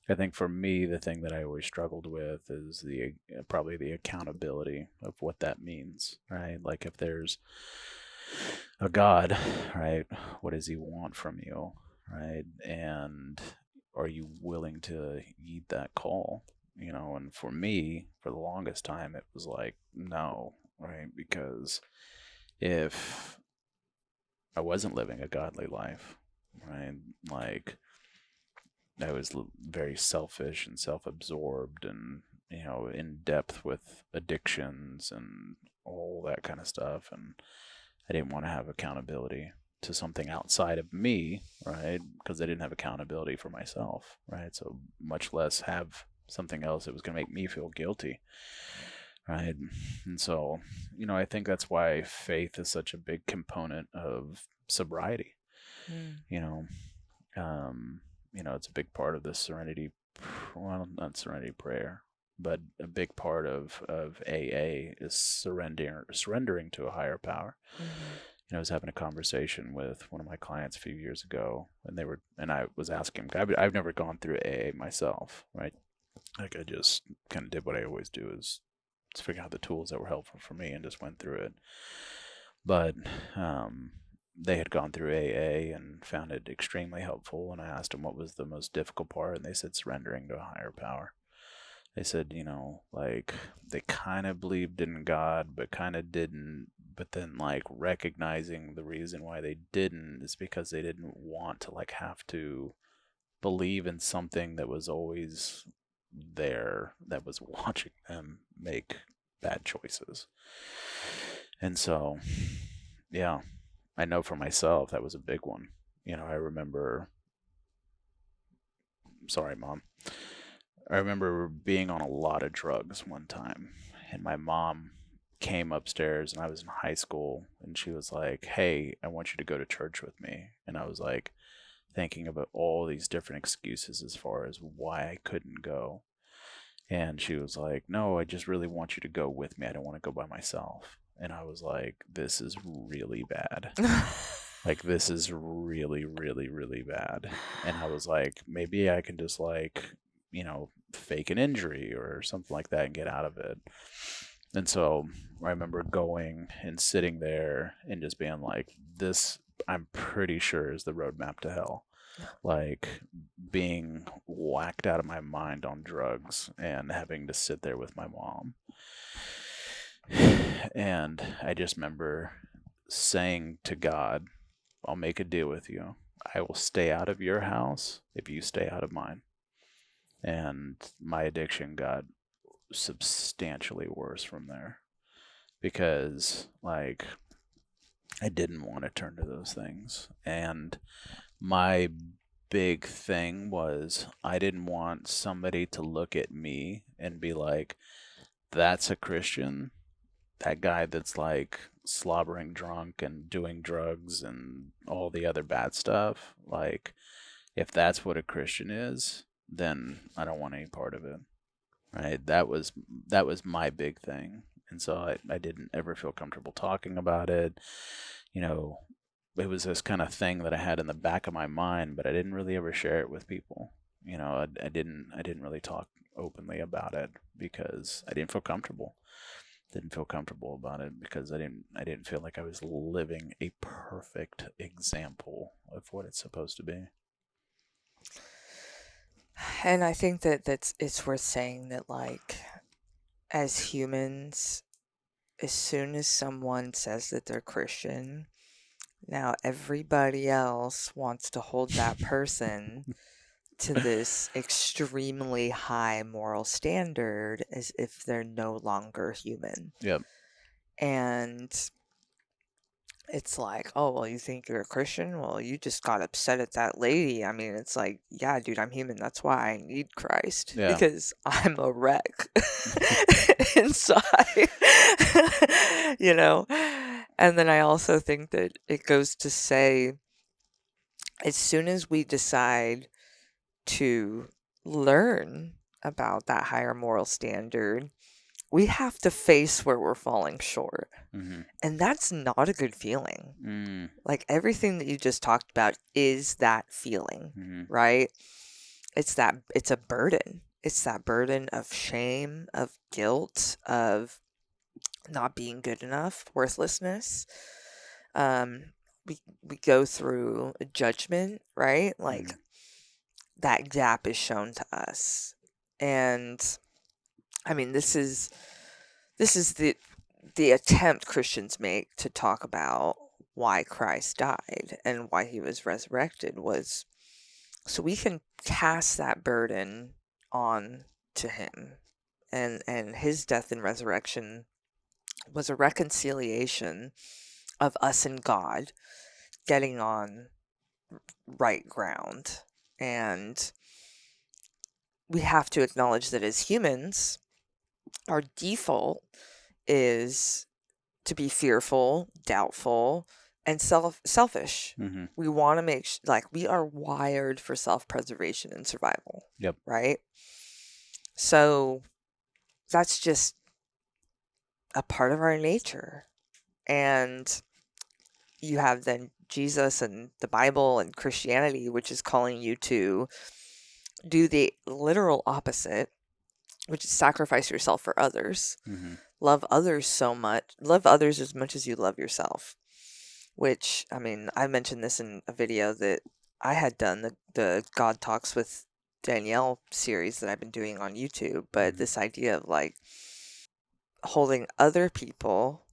I think for me, the thing that I always struggled with is the probably the accountability of what that means, right? Like if there's a God, right? What does he want from you, right? And are you willing to heed that call? And for me, for the longest time, it was like, no, right? Because if I wasn't living a godly life, right? Like I was very selfish and self-absorbed and in depth with addictions and all that kind of stuff, and I didn't want to have accountability to something outside of me, right? Because I didn't have accountability for myself, right? So much less have something else that was going to make me feel guilty, right? And so, I think that's why faith is such a big component of sobriety. Mm, You know, it's a big part of the serenity, well, not serenity prayer, but a big part of AA is surrendering to a higher power. mhm. I was having a conversation with one of my clients a few years ago, and I was asking him, I've never gone through AA myself, right? Like I just kind of did what I always do, is just figure out the tools that were helpful for me and just went through it. But they had gone through AA and found it extremely helpful. And I asked them what was the most difficult part, and they said surrendering to a higher power. They said, like they kind of believed in God, but kind of didn't. But then, like, recognizing the reason why they didn't is because they didn't want to, like, have to believe in something that was always there, that was watching them make bad choices. And so, yeah, I know for myself that was a big one. I remember, sorry, Mom. I remember being on a lot of drugs one time, and my mom came upstairs, and I was in high school, and she was like, "Hey, I want you to go to church with me." And I was like, thinking about all these different excuses as far as why I couldn't go. And she was like, "No, I just really want you to go with me. I don't want to go by myself." And I was like, "This is really bad. Like, this is really, really, really bad." And I was like, maybe I can just, like, fake an injury or something like that and get out of it. And so I remember going and sitting there and just being like, this, I'm pretty sure, is the roadmap to hell. Like, being whacked out of my mind on drugs and having to sit there with my mom. And I just remember saying to God, "I'll make a deal with you. I will stay out of your house if you stay out of mine." And my addiction got substantially worse from there because, like, I didn't want to turn to those things. And my big thing was I didn't want somebody to look at me and be like, "That's a Christian. That guy that's, like, slobbering drunk and doing drugs and all the other bad stuff. Like, if that's what a Christian is, then I don't want any part of it." Right? That was my big thing. And so I didn't ever feel comfortable talking about it. You know, it was this kind of thing that I had in the back of my mind, but I didn't really ever share it with people. I didn't really talk openly about it because I didn't feel comfortable. Didn't feel comfortable about it because I didn't feel like I was living a perfect example of what it's supposed to be. And I think that it's worth saying that, like, as humans, as soon as someone says that they're Christian, now everybody else wants to hold that person to this extremely high moral standard as if they're no longer human. Yep. And it's like, "Oh, well, you think you're a Christian? Well, you just got upset at that lady." I mean, it's like, yeah, dude, I'm human. That's why I need Christ, Yeah. because I'm a wreck inside, you know? And then I also think that it goes to say, as soon as we decide to learn about that higher moral standard, we have to face where we're falling short. Mm-hmm. And that's not a good feeling. Mm. Like, everything that you just talked about is that feeling, Mm-hmm. right? It's a burden. It's that burden of shame, of guilt, of not being good enough, worthlessness. We go through a judgment, right? Like, Mm-hmm. that gap is shown to us. And I mean, this is the attempt Christians make to talk about why Christ died and why he was resurrected, was so we can cast that burden on to him. And his death and resurrection was a reconciliation of us and God getting on right ground. And we have to acknowledge that as humans, our default is to be fearful, doubtful, and selfish. Mm-hmm. We want to make like, we are wired for self-preservation and survival. Yep. Right? So that's just a part of our nature. And you have then Jesus and the Bible and Christianity, which is calling you to do the literal opposite, which is sacrifice yourself for others. Mm-hmm. Love others so much. Love others as much as you love yourself. Which, I mean, I mentioned this in a video that I had done, the God Talks with Danielle series that I've been doing on YouTube. But Mm-hmm. this idea of like holding other people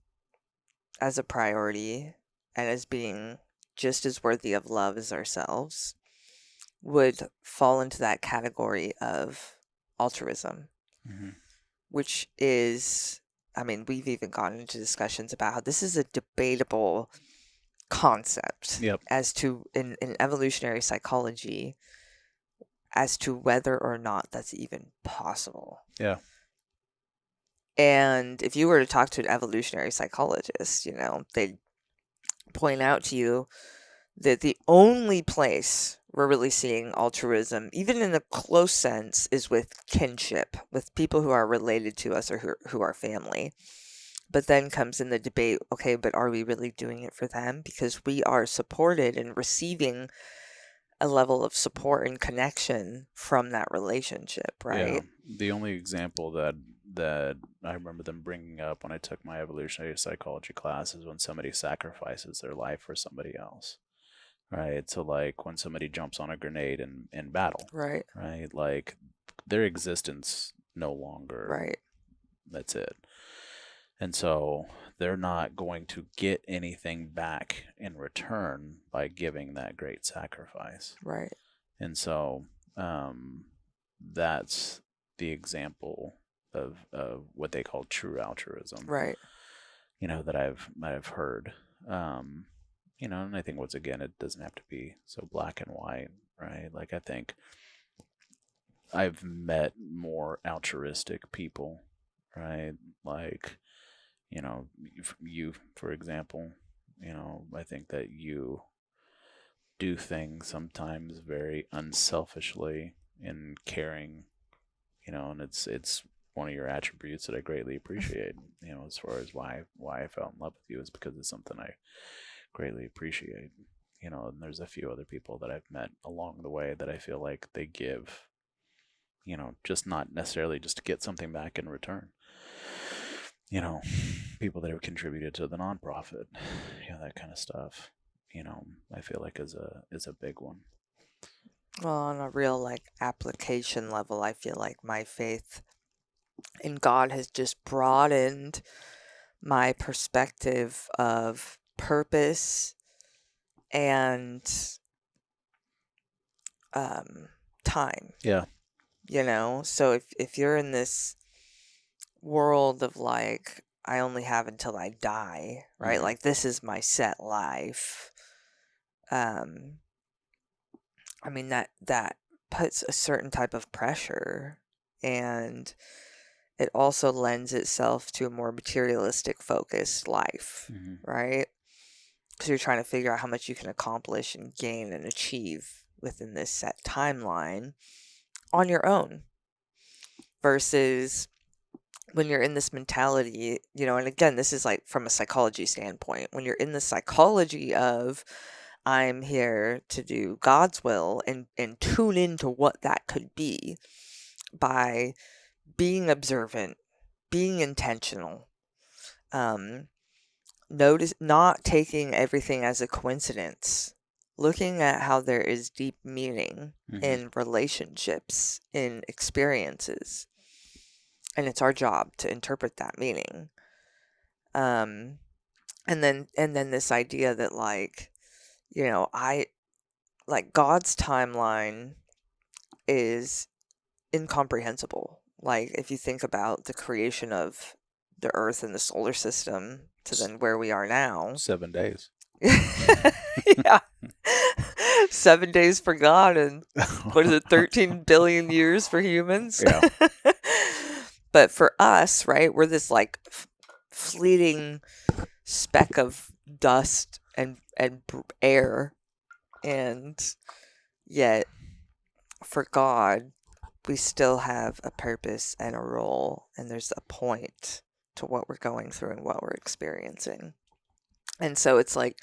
as a priority and as being just as worthy of love as ourselves would fall into that category of altruism, Mm-hmm. which is, I mean, we've even gotten into discussions about how this is a debatable concept Yep. as to, in evolutionary psychology, as to whether or not that's even possible. Yeah. And if you were to talk to an evolutionary psychologist, they'd point out to you that the only place we're really seeing altruism, even in a close sense, is with kinship, with people who are related to us or who are family. But then comes in the debate, okay, but are we really doing it for them? Because we are supported and receiving a level of support and connection from that relationship, Yeah. right? The only example that I remember them bringing up when I took my evolutionary psychology class is when somebody sacrifices their life for somebody else. Right? So like when somebody jumps on a grenade in battle, Right, right? Like their existence no longer, right, that's it. And so they're not going to get anything back in return by giving that great sacrifice. right, And so that's the example of what they call true altruism, right, that I've heard. And I think once again, it doesn't have to be so black and white, right? Like I think I've met more altruistic people, right? Like, you, for example, I think that you do things sometimes very unselfishly in caring, and it's one of your attributes that I greatly appreciate, as far as why I fell in love with you is because it's something I greatly appreciate. And there's a few other people that I've met along the way that I feel like they give, just not necessarily just to get something back in return. People that have contributed to the nonprofit, that kind of stuff. I feel like is a big one. Well, on a real like application level, I feel like my faith in God has just broadened my perspective of purpose and time. Yeah. So if you're in this world of like, I only have until I die, right? Mm-hmm. Like this is my set life. Um, I mean that puts a certain type of pressure, and it also lends itself to a more materialistic focused life, Mm-hmm. right? Because you're trying to figure out how much you can accomplish and gain and achieve within this set timeline on your own, versus when you're in this mentality, and again, this is like from a psychology standpoint, when you're in the psychology of, I'm here to do God's will and tune into what that could be by being observant, being intentional, notice not taking everything as a coincidence, looking at how there is deep meaning Mm-hmm. in relationships, in experiences, and it's our job to interpret that meaning. And then this idea that like, I like God's timeline is incomprehensible. Like if you think about the creation of the earth and the solar system to then where we are now. 7 days. Yeah. 7 days for God and what is it, 13 billion years for humans? Yeah. But for us, right, we're this like fleeting speck of dust and air, and yet for God, we still have a purpose and a role, and there's a point to what we're going through and what we're experiencing. And so it's like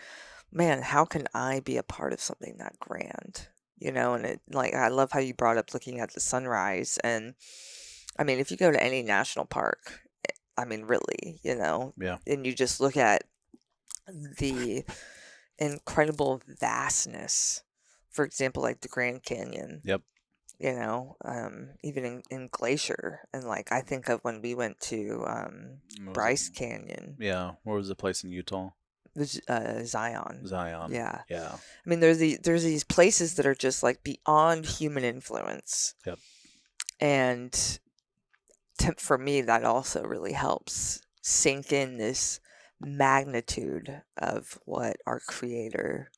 man, how can I be a part of something that grand? And I love how you brought up looking at the sunrise. And I mean, if you go to any national park, I mean, really, Yeah. and you just look at the incredible vastness, for example, like the Grand Canyon, Yep. even in Glacier. And like, I think of when we went to What was it? Bryce Canyon, Yeah. Where was the place in Utah? Zion. Zion. Yeah. Yeah. I mean, there's these places that are just like beyond human influence. Yep. And for me, that also really helps sink in this magnitude of what our creator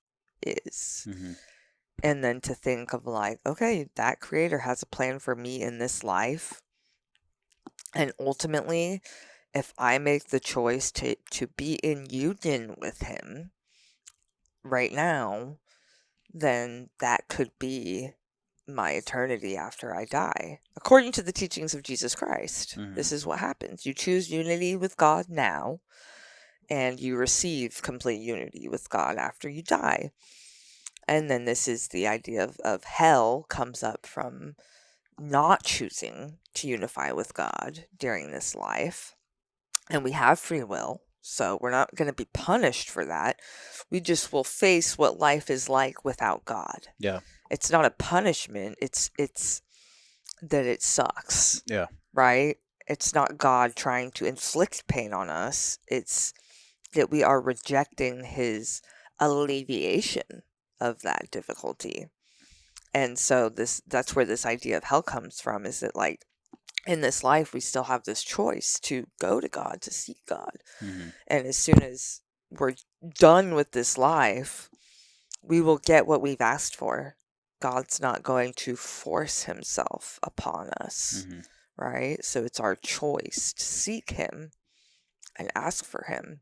is. Hmm. And then to think of like, okay, that creator has a plan for me in this life. And ultimately, if I make the choice to be in union with him right now, then that could be my eternity after I die. According to the teachings of Jesus Christ, Hmm. this is what happens. You choose unity with God now, and you receive complete unity with God after you die. And then this is the idea of hell comes up from not choosing to unify with God during this life. And we have free will, so we're not going to be punished for that. We just will face what life is like without God. Yeah. It's not a punishment, it's that it sucks, Yeah. right? It's not God trying to inflict pain on us. It's that we are rejecting his alleviation of that difficulty. And so that's where this idea of hell comes from, is that like in this life we still have this choice to go to God, to seek God. Hmm. And as soon as we're done with this life, we will get what we've asked for. God's not going to force himself upon us, Hmm. right? So it's our choice to seek him and ask for him.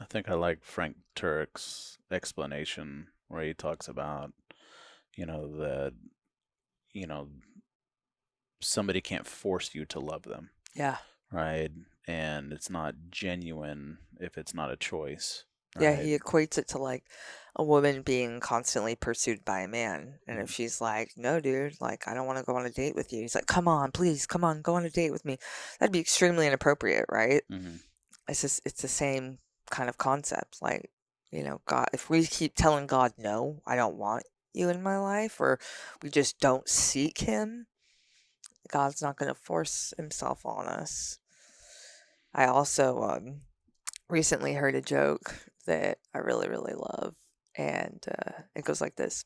I think I like Frank Turek's explanation where he talks about, that, you know, somebody can't force you to love them, Yeah. right? And it's not genuine if it's not a choice, Yeah, right? he equates it to like a woman being constantly pursued by a man. And if Mm-hmm. she's like, no, dude, like, I don't want to go on a date with you. He's like, come on, please, come on, go on a date with me. That'd be extremely inappropriate, right? Mm-hmm. It's the same kind of concept. Like, God, if we keep telling God, no, I don't want you in my life, or we just don't seek him, God's not going to force himself on us. I also recently heard a joke that I really, really love, and it goes like this.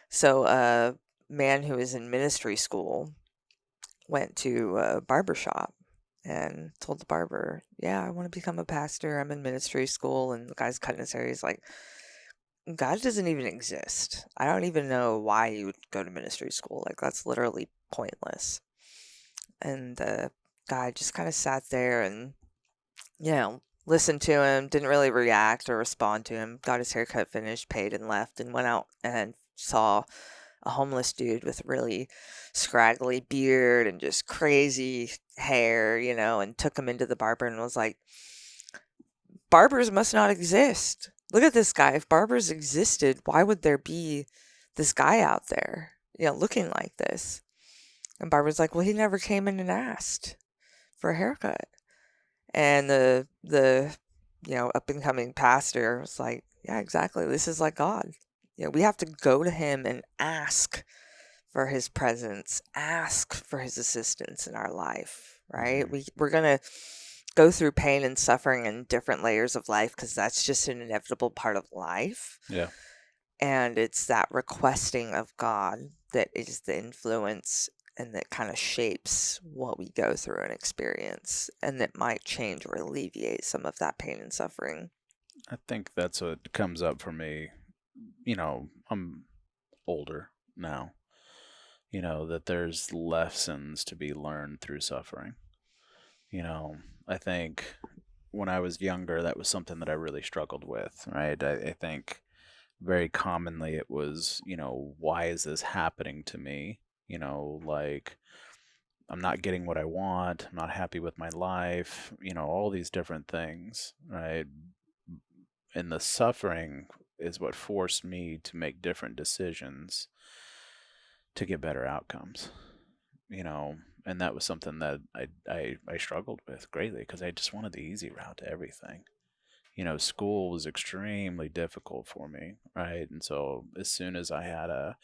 So, a man who is in ministry school went to a barber shop and told the barber, yeah, I want to become a pastor. I'm in ministry school. And the guy's cutting his hair. He's like, God doesn't even exist. I don't even know why you would go to ministry school. Like, that's literally pointless. And the guy just kind of sat there and, listened to him, didn't really react or respond to him, got his haircut finished, paid, and left, and went out and saw a homeless dude with really scraggly beard and just crazy hair, and took him into the barber and was like, barbers must not exist. Look at this guy. If barbers existed, why would there be this guy out there, looking like this? And barber's like, well, he never came in and asked for a haircut. And the up and coming pastor was like, yeah, exactly. This is like God. We have to go to him and ask for his presence, ask for his assistance in our life, right? Mm-hmm. We're going to go through pain and suffering in different layers of life because that's just an inevitable part of life. Yeah. And it's that requesting of God that is the influence and that kind of shapes what we go through and experience, and that might change or alleviate some of that pain and suffering. I think that's what comes up for me. I'm older now, that there's lessons to be learned through suffering. You know, I think when I was younger, that was something that I really struggled with, right? I think very commonly it was, why is this happening to me? Like I'm not getting what I want. I'm not happy with my life, all these different things, right? And the suffering is what forced me to make different decisions to get better outcomes, you know. And that was something that I struggled with greatly because I just wanted the easy route to everything. School was extremely difficult for me, right? And so as soon as I had a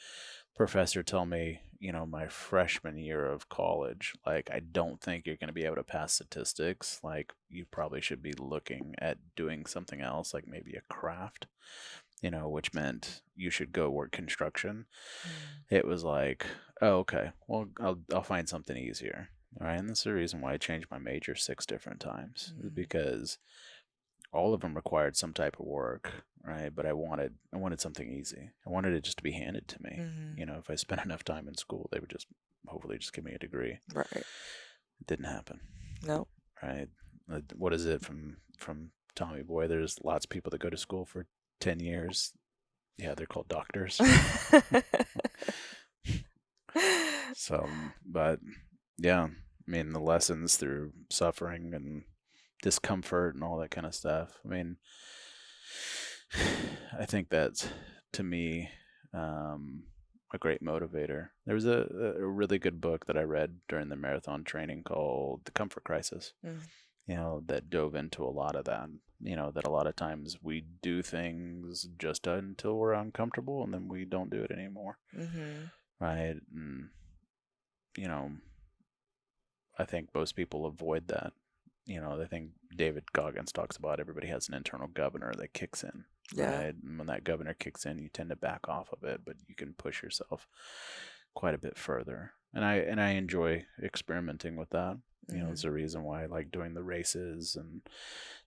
professor tell me, my freshman year of college, like, I don't think you're going to be able to pass statistics. Like, you probably should be looking at doing something else, like maybe a craft, which meant you should go work construction. Mm. It was like, oh, okay, well, I'll find something easier. All right. And that's the reason why I changed my major 6 different times, is Mm. because all of them required some type of work, right? But I wanted something easy. I wanted it just to be handed to me. Mhm. If I spent enough time in school, they would just hopefully just give me a degree. Right. It didn't happen, Nope. right? What is it from Tommy Boy? There's lots of people that go to school for 10 years. Yeah, they're called doctors. So, but yeah, I mean, the lessons through suffering and discomfort and all that kind of stuff. I mean, I think that's, to me, a great motivator. There was a really good book that I read during the marathon training called The Comfort Crisis, Mm. that dove into a lot of that. That a lot of times we do things just until we're uncomfortable and then we don't do it anymore. Mhm. Right. And, you know, I think most people avoid that. I think David Goggins talks about everybody has an internal governor that kicks in, Yeah. right? And when that governor kicks in, you tend to back off of it, but you can push yourself quite a bit further. And I enjoy experimenting with that. There's Mhm. a reason why I like doing the races, and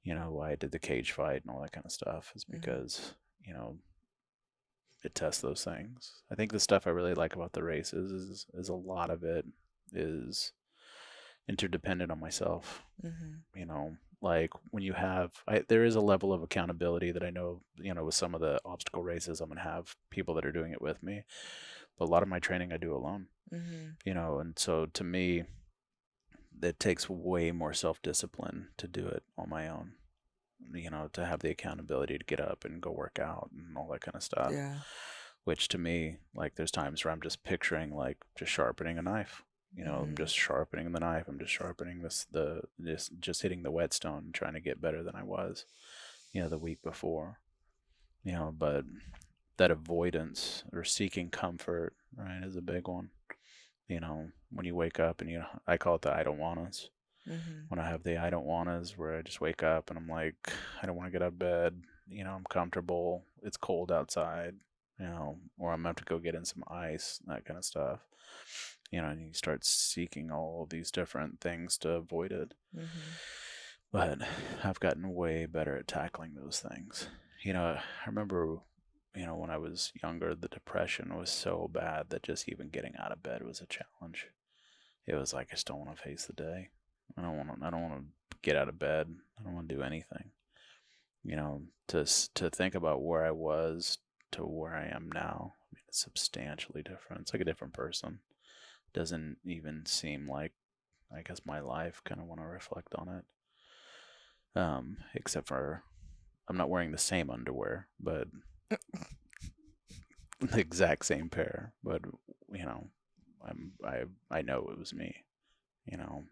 why I did the cage fight and all that kind of stuff, is Mhm. because it tests those things. I think the stuff I really like about the races is a lot of it is interdependent on myself. Mhm. Like when there is a level of accountability that I know, with some of the obstacle races, I'm going to have people that are doing it with me. But a lot of my training I do alone, Mhm. and so to me, it takes way more self discipline to do it on my own, to have the accountability to get up and go work out and all that kind of stuff. Yeah. Which to me, like, there's times where I'm just picturing, like, just sharpening a knife. I'm Mhm. just sharpening the knife. I'm just sharpening just hitting the whetstone, trying to get better than I was, the week before. But that avoidance or seeking comfort, right, is a big one. When you wake up and I call it the I don't wannas. Mhm. When I have the I don't wannas, where I just wake up and I'm like, I don't want to get out of bed. I'm comfortable. It's cold outside. Or I'm about to go get in some ice, that kind of stuff. And you start seeking all these different things to avoid it. Mhm. But I've gotten way better at tackling those things. I remember, when I was younger, the depression was so bad that just even getting out of bed was a challenge. It was like, I just don't want to face the day. I don't want to get out of bed. I don't want to do anything. To think about where I was to where I am now, I mean, it's substantially different. It's like a different person. Doesn't even seem like, I guess, my life, kind of want to reflect on it. Except for I'm not wearing the same underwear, but the exact same pair. But you know, I know it was me. You know,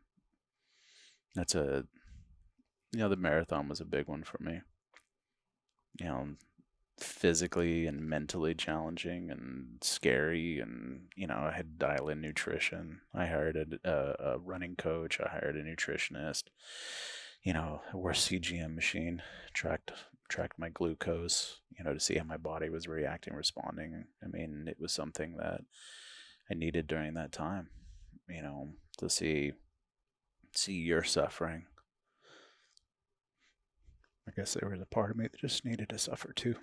that's the marathon was a big one for me. You know, physically and mentally challenging and scary, and I had to dial in nutrition. I hired a running coach. I hired a nutritionist. I wore a CGM machine, tracked my glucose, to see how my body was reacting, responding. I mean, it was something that I needed during that time, to see your suffering. I guess there was a part of me that just needed to suffer too.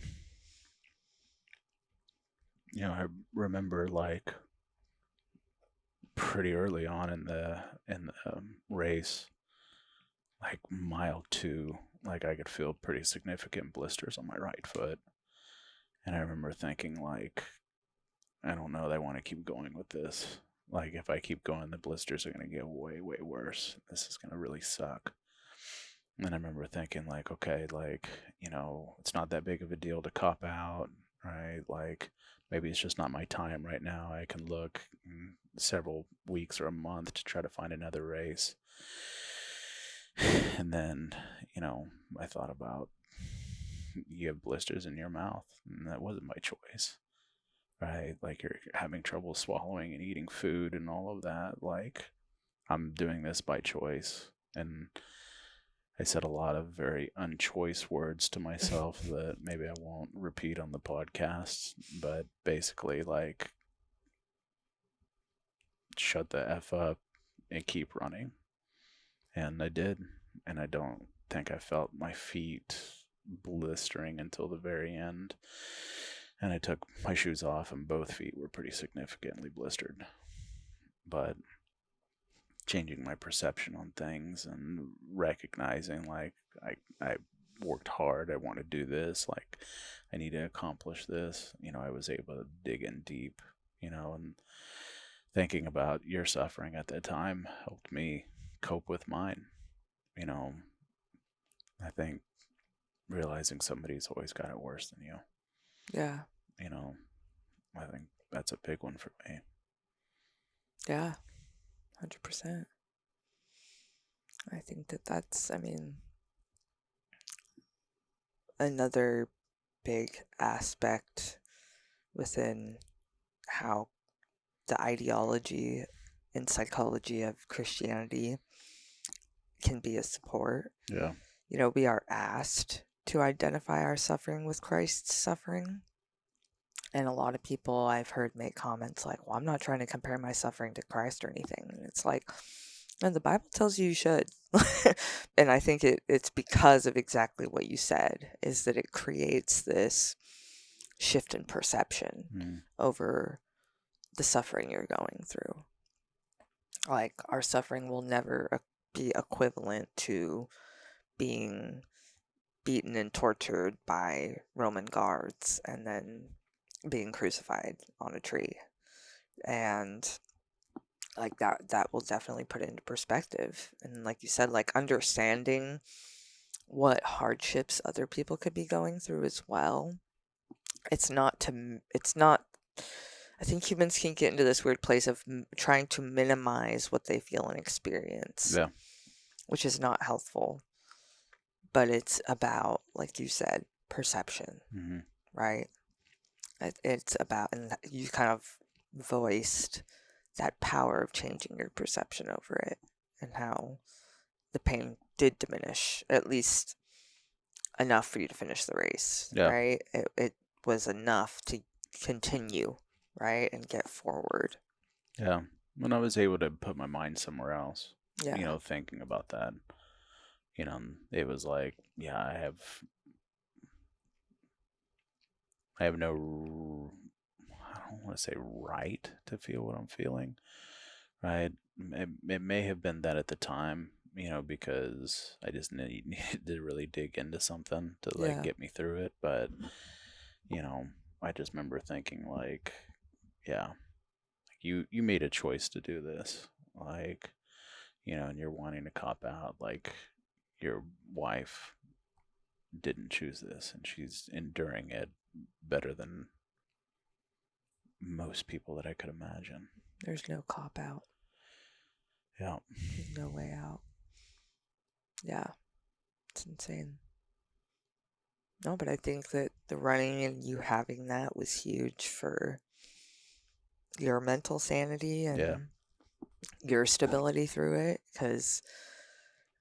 I remember, like, pretty early on in the race, like mile 2, like, I could feel pretty significant blisters on my right foot, and I remember thinking, like, I don't know that I want to keep going with this. Like, if I keep going, the blisters are going to get way, way worse. This is going to really suck. And I remember thinking, like, okay, like, it's not that big of a deal to cop out, right? Like, maybe it's just not my time right now. I can look in several weeks or a month to try to find another race. And then, I thought about, you have blisters in your mouth, and that wasn't my choice, right? Like, you're having trouble swallowing and eating food and all of that. Like, I'm doing this by choice. And I said a lot of very unchoice words to myself that maybe I won't repeat on the podcast, but basically, like, shut the F up and keep running. And I did. And I don't think I felt my feet blistering until the very end. And I took my shoes off, and both feet were pretty significantly blistered. But changing my perception on things and recognizing, like, I worked hard, I want to do this, like, I need to accomplish this, I was able to dig in deep, and thinking about your suffering at that time helped me cope with mine. you know I think realizing somebody's always got it worse than you, Yeah. you know I think that's a big one for me. Yeah. 100%. I think that's, I mean, another big aspect within how the ideology and psychology of Christianity can be a support. Yeah. We are asked to identify our suffering with Christ's suffering. And a lot of people I've heard make comments like, well, I'm not trying to compare my suffering to Christ or anything. And it's like, no, the Bible tells you should. And I think it's because of exactly what you said, is that it creates this shift in perception over the suffering you're going through. Like, our suffering will never be equivalent to being beaten and tortured by Roman guards and then being crucified on a tree. And like that will definitely put it into perspective. And like you said, like, understanding what hardships other people could be going through as well. It's not I think humans can get into this weird place of trying to minimize what they feel and experience, Yeah. which is not healthful. But it's about, like you said, perception, right? It's about, and you kind of voiced that power of changing your perception over it, and how the pain did diminish, at least enough for you to finish the race, Yeah. right? It was enough to continue, right, and get forward. Yeah. When I was able to put my mind somewhere else, Yeah. thinking about that, it was like, yeah, I have no, I don't want to say right to feel what I'm feeling, right? It may have been that at the time, because I just needed to really dig into something to, like, Yeah. get me through it. But, I just remember thinking, like, yeah, you made a choice to do this, like, and you're wanting to cop out, like, your wife didn't choose this, and she's enduring it better than most people that I could imagine. There's no cop out. Yeah. There's no way out. Yeah. It's insane. No, but I think that the running and you having that was huge for your mental sanity and your stability through it. Because,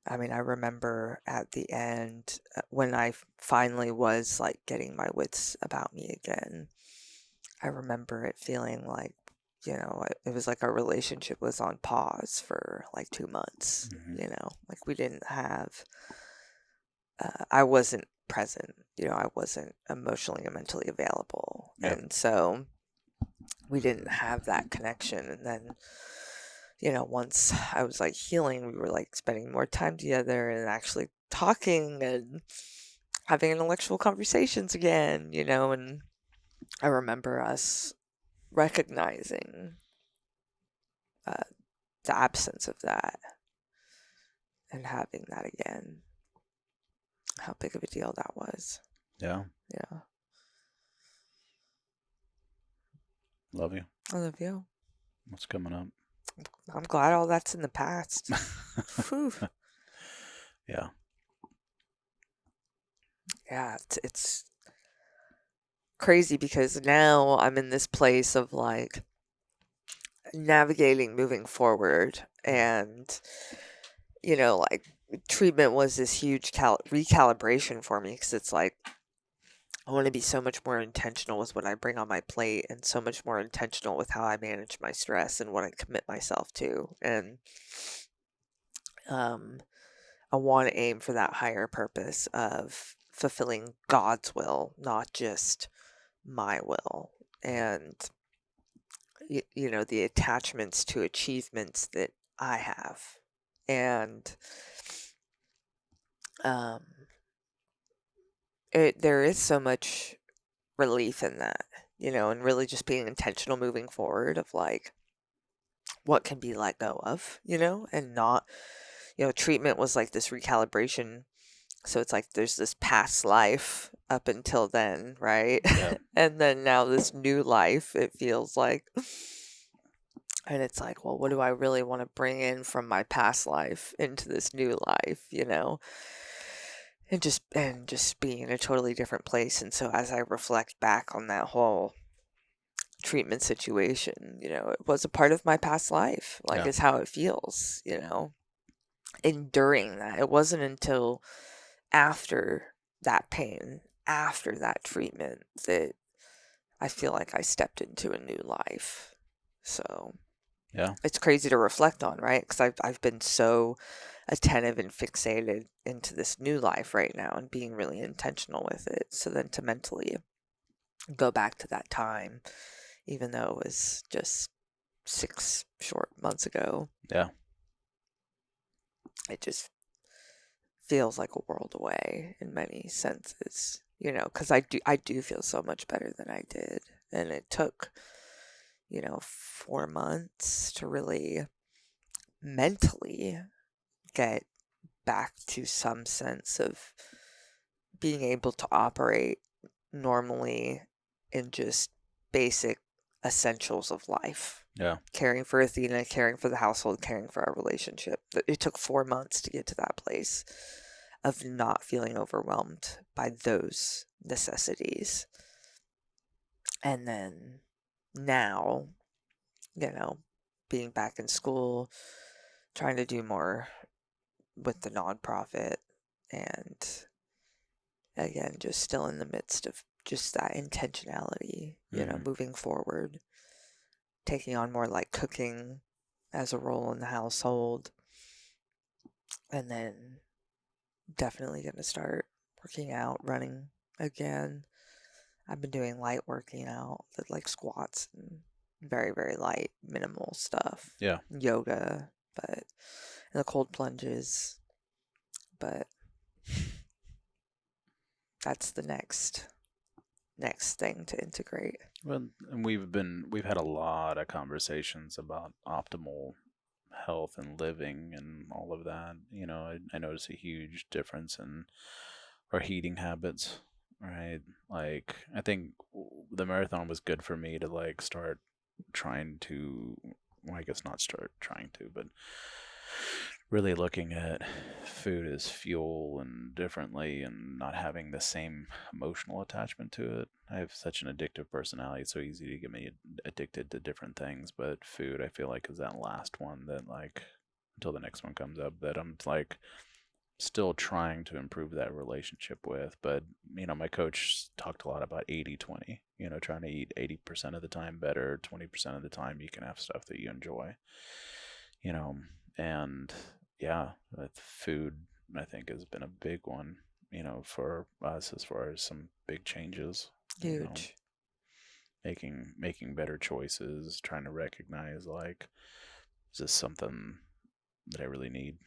I mean, I remember at the end when I finally was like getting my wits about me again, I remember it feeling like, it was like our relationship was on pause for like 2 months, like we didn't have, I wasn't present, I wasn't emotionally and mentally available. Yep. And so we didn't have that connection. And then, once I was like healing, we were like spending more time together and actually talking and having intellectual conversations again, and I remember us recognizing the absence of that and having that again. how big of a deal that was. Yeah. Yeah. Love you. I love you. What's coming up? I'm glad all that's in the past. Whew. Yeah. Yeah, it's crazy because now I'm in this place of like navigating moving forward, and like treatment was this huge recalibration for me, because it's like I want to be so much more intentional with what I bring on my plate, and so much more intentional with how I manage my stress and what I commit myself to. And um, I want to aim for that higher purpose of fulfilling God's will, not just my will. And, the attachments to achievements that I have. And um, there is so much relief in that, and really just being intentional moving forward of like what can be let go of, and not, treatment was like this recalibration. So it's like there's this past life up until then, right? Yeah. And then now this new life, it feels like. And it's like, well, what do I really want to bring in from my past life into this new life, And just being in a totally different place. And so as I reflect back on that whole treatment situation, it was a part of my past life, like Yeah. is how it feels, enduring that. It wasn't until after that pain, after that treatment, that I feel like I stepped into a new life. So Yeah. it's crazy to reflect on, right? Because I've been so attentive and fixated into this new life right now and being really intentional with it. So then to mentally go back to that time, even though it was just 6 short months ago, Yeah. it just feels like a world away in many senses, because I do feel so much better than I did. And it took, 4 months to really mentally get back to some sense of being able to operate normally in just basic essentials of life. Yeah. Caring for Athena, caring for the household, caring for our relationship. It took 4 months to get to that place of not feeling overwhelmed by those necessities. And then now, being back in school, trying to do more with the nonprofit, and again, just still in the midst of just that intentionality, moving forward, taking on more like cooking as a role in the household, and then definitely going to start working out, running again. I've been doing light working out, like squats and very, very light, minimal stuff. Yeah. Yoga, and the cold plunges. But that's the next thing to integrate. Well, and we've had a lot of conversations about optimal health and living and all of that. I notice a huge difference in our eating habits, right? Like, I think the marathon was good for me to like start trying to, well, I guess not start trying to, but really looking at food as fuel and differently and not having the same emotional attachment to it. I have such an addictive personality. It's so easy to get me addicted to different things, but food I feel like is that last one that like until the next one comes up that I'm like still trying to improve that relationship with. But my coach talked a lot about 80/20, trying to eat 80% of the time better, 20% of the time you can have stuff that you enjoy, you know and yeah, with food I think has been a big one, for us as far as some big changes, Huge. making better choices, trying to recognize like, is this something that I really need?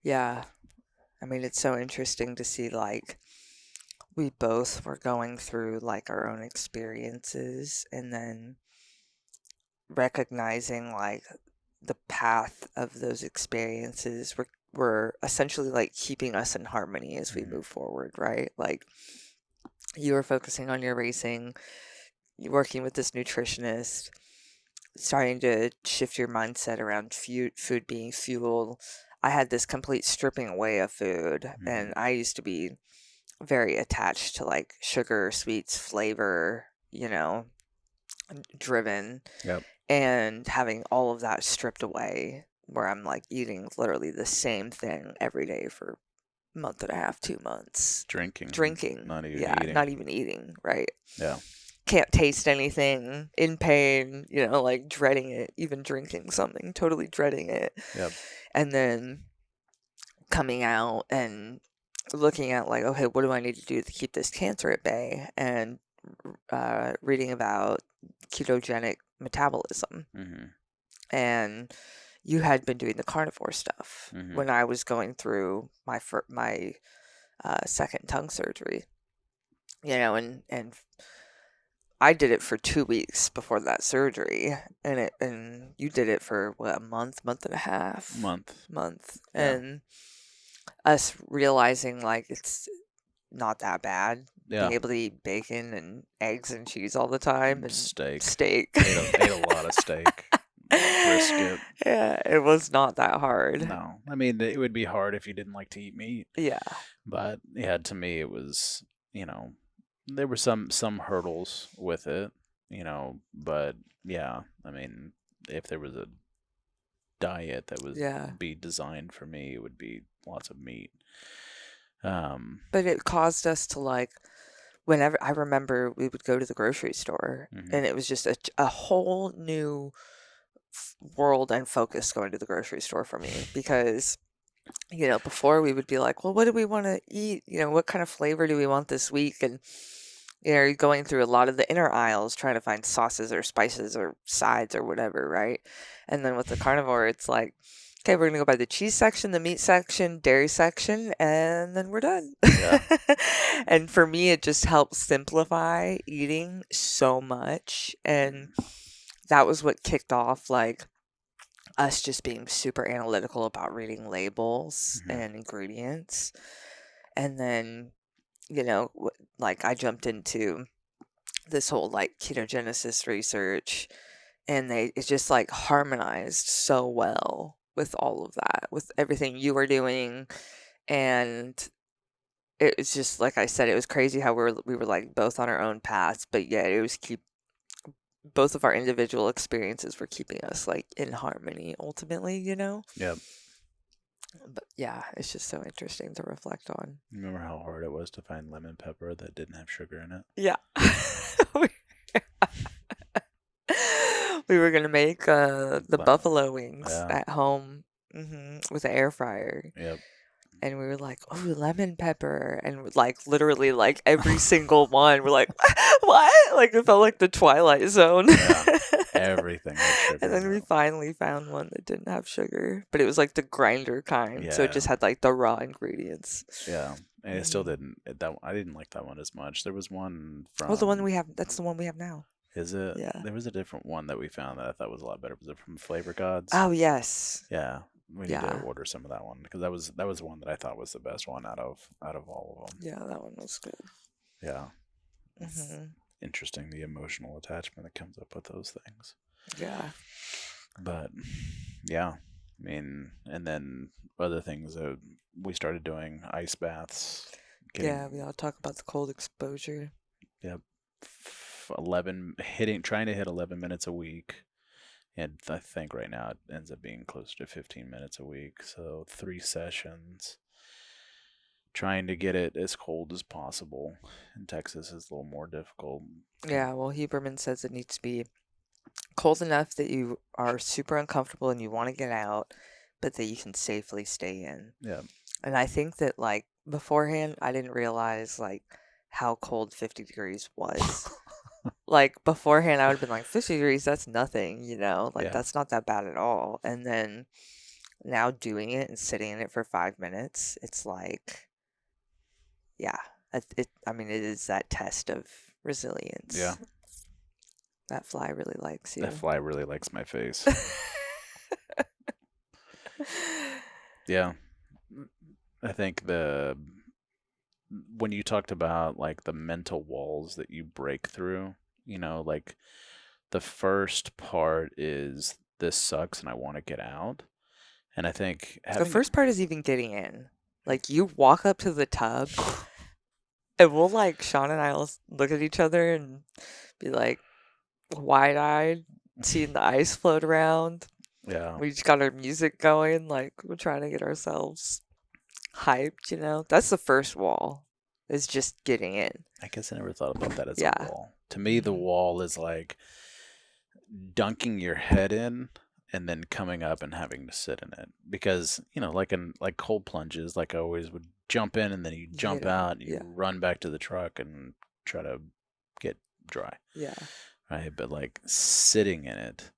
Yeah. I mean, it's so interesting to see like we both were going through like our own experiences, and then recognizing like the path of those experiences were essentially like keeping us in harmony as we move forward, right? Like you were focusing on your racing, you working with this nutritionist, starting to shift your mindset around food being fuel. I had this complete stripping away of food, and I used to be very attached to like sugar, sweets, flavor, driven, Yep. and having all of that stripped away where I'm like eating literally the same thing every day for a month and a half, 2 months. Drinking. Not even Yeah, eating. not even eating, right? Yeah. Can't taste anything, in pain, like dreading it, even drinking something, totally dreading it. Yep. And then coming out and looking at like, okay, what do I need to do to keep this cancer at bay? And reading about ketogenic metabolism. And you had been doing the carnivore stuff when I was going through my second tongue surgery, and I did it for 2 weeks before that surgery, and you did it for what, a month and a half, Month. Yeah. and us realizing like it's not that bad. Yeah. Being able to eat bacon and eggs and cheese all the time and Steak. Steak. Ate a lot of steak. Brisket. Yeah, it was not that hard. No. I mean, it would be hard if you didn't like to eat meat. Yeah. But yeah, to me it was, there were some hurdles with it, but yeah, I mean, if there was a diet that was be designed for me, it would be lots of meat. But it caused us to like, whenever I remember we would go to the grocery store and it was just a whole new world and focus going to the grocery store for me, because before we would be like, well, what do we want to eat? What kind of flavor do we want this week? And you're going through a lot of the inner aisles trying to find sauces or spices or sides or whatever, right? And then with the carnivore, it's like, okay, we're gonna go by the cheese section, the meat section, dairy section, and then we're done. Yeah. And for me, it just helps simplify eating so much. And that was what kicked off like us just being super analytical about reading labels and ingredients. And then, like I jumped into this whole like ketogenesis research, and it just like harmonized so well with all of that, with everything you were doing. And it was just, like I said, it was crazy how we were like both on our own paths, but yet it was both of our individual experiences were keeping us like in harmony ultimately, Yep. But yeah, it's just so interesting to reflect on. Remember how hard it was to find lemon pepper that didn't have sugar in it? Yeah. We were gonna make the buffalo wings at home with an air fryer. Yep. And we were like, oh, lemon pepper. And like literally like every single one, we're like, what? Like it felt like the Twilight Zone. Yeah. Everything had sugar. And then we finally found one that didn't have sugar, but it was like the grinder kind. Yeah. So it just had like the raw ingredients. Yeah. And it still didn't. I didn't like that one as much. There was one from. Well, the one we have, that's the one we have now. Is it? Yeah. There was a different one that we found that I thought was a lot better. Was it from Flavor Gods? Oh, yes. Yeah. We need to order some of that one, because that was one that I thought was the best one out of all of them. Yeah, that one was good. Yeah. Interesting, the emotional attachment that comes up with those things. Yeah. But yeah, I mean, and then other things that we started doing, ice baths. Yeah, we all talk about the cold exposure. Yep. Trying to hit 11 minutes a week. And I think right now it ends up being closer to 15 minutes a week. So 3 sessions. Trying to get it as cold as possible. In Texas is a little more difficult. Yeah, well, Huberman says it needs to be cold enough that you are super uncomfortable and you want to get out, but that you can safely stay in. Yeah. And I think that like beforehand, I didn't realize like how cold 50 degrees was. Like beforehand, I would have been like 50 degrees, that's nothing, that's not that bad at all. And then now doing it and sitting in it for 5 minutes, it's like, yeah, it is that test of resilience. Yeah. That fly really likes you. That fly really likes my face. Yeah. I think when you talked about like the mental walls that you break through, like the first part is this sucks and I want to get out. And I think The having first part is even getting in. Like, you walk up to the tub, and we'll, like, Sean and I will look at each other and be like wide-eyed, seeing the ice float around. yeah, We just got our music going, like, we're trying to get ourselves hyped, you know? That's the first wall, is just getting in. I guess I never thought about that as a Yeah. wall. To me, the Mhm. wall is like dunking your head in and then coming up and having to sit in it because like in like cold plunges, like I always would jump in and then you You get jump in. out and you Yeah. run back to the truck and try to get dry, Yeah. right? But like sitting in it,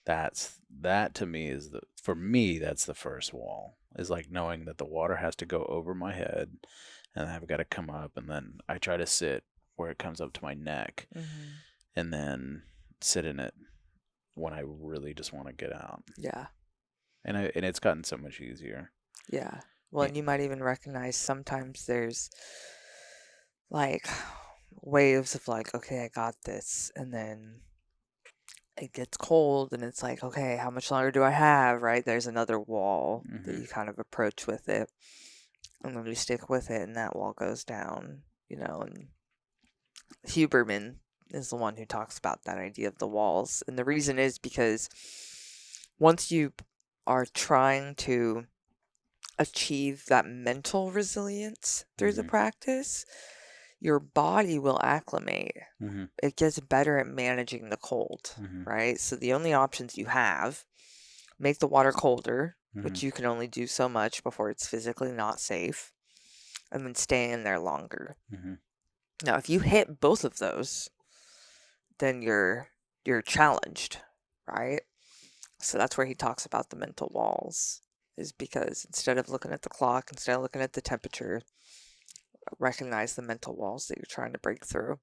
that to me is the for me that's the first wall, is like knowing that the water has to go over my head and I've got to come up, and then I try to sit where it comes up to my neck Mhm. and then sit in it when I really just want to get out. Yeah. And it's gotten so much easier. Yeah. Well, Yeah. and you might even recognize sometimes there's like waves of like, okay, I got this. And then it gets cold and it's like, okay, how much longer do I have? Right? There's another wall that Hmm. you kind of approach with it. And then you stick with it and that wall goes down, you know. And Huberman is the one who talks about that idea of the walls. And the reason is because once you are trying to achieve that mental resilience through the Hmm. practice, your body will acclimate. Hmm. It gets better at managing the cold, Hmm. right? So the only options you have, make the water colder, Hmm. which you can only do so much before it's physically not safe, and then stay in there longer. Hmm. Now, if you hit both of those, then you're challenged, right? So that's where he talks about the mental walls, is because instead of looking at the clock, instead of looking at the temperature, recognize the mental walls that you're trying to break through.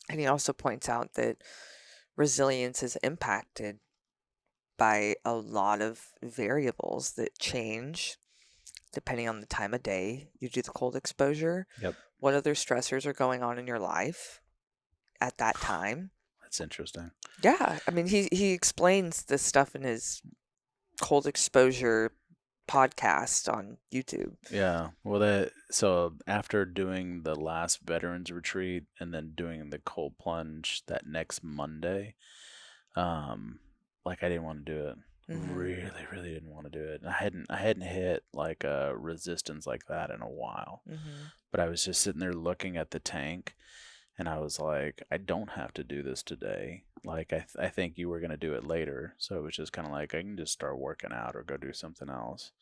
And he also points out that resilience is impacted by a lot of variables that change depending on the time of day you do the cold exposure, Yep. what other stressors are going on in your life at that time. That's interesting. Yeah, I mean, he explains this stuff in his cold exposure podcast on YouTube. Yeah. Well, so after doing the last veterans retreat and then doing the cold plunge that next Monday, um, like I didn't want to do it. Mhm. Really, really didn't want to do it. And I hadn't hit like a resistance like that in a while. Mhm. But I was just sitting there looking at the tank, and I was like, I don't have to do this today. Like I think you were gonna do it later, so it was just kind of like I can just start working out or go do something else.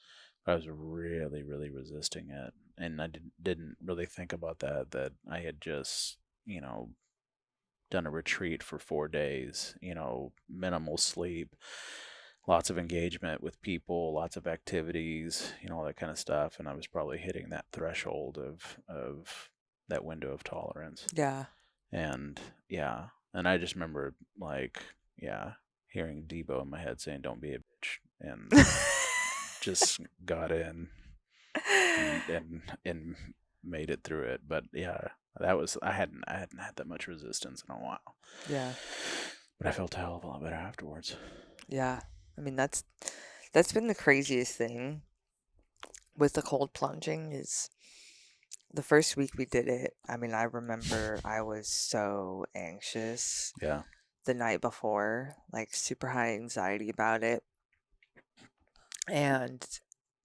I was really, really resisting it, and I didn't really think about that I had just done a retreat for 4 days, minimal sleep, lots of engagement with people, lots of activities, all that kind of stuff, and I was probably hitting that threshold of that window of tolerance. Yeah. And yeah, and I just remember like yeah, hearing Debo in my head saying "Don't be a bitch," and just got in and made it through it. But yeah, that was I hadn't had that much resistance in a while. Yeah. But I felt a hell of a lot better afterwards. Yeah. I mean, that's been the craziest thing with the cold plunging is the first week we did it. I mean, I remember I was so anxious Yeah. the night before, like super high anxiety about it. And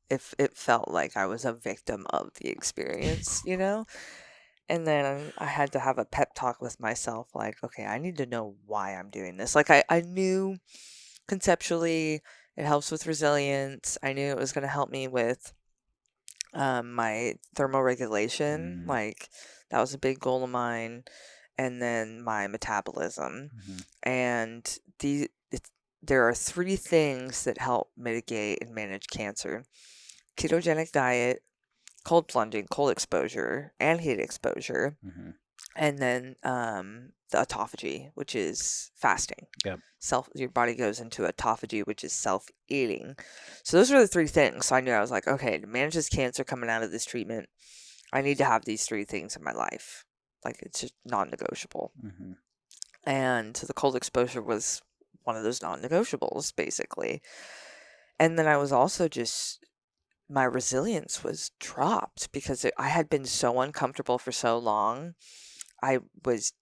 if it felt like I was a victim of the experience, you know? And then I had to have a pep talk with myself, like, okay, I need to know why I'm doing this. Like, I knew conceptually it helps with resilience. I knew it was going to help me with my thermoregulation. Mm. Like, that was a big goal of mine. And then my metabolism. Hmm. And there are three things that help mitigate and manage cancer: ketogenic diet, cold plunging, cold exposure, and heat exposure, Hmm. and then the autophagy, which is fasting. Yep. Your body goes into autophagy, which is self-eating. So those are the three things. So I knew, I was like, okay, to manage this cancer coming out of this treatment, I need to have these three things in my life. Like, it's just non-negotiable. Mm-hmm. And so the cold exposure was one of those non-negotiables, basically. And then I was also just, my resilience was dropped because I had been so uncomfortable for so long. I was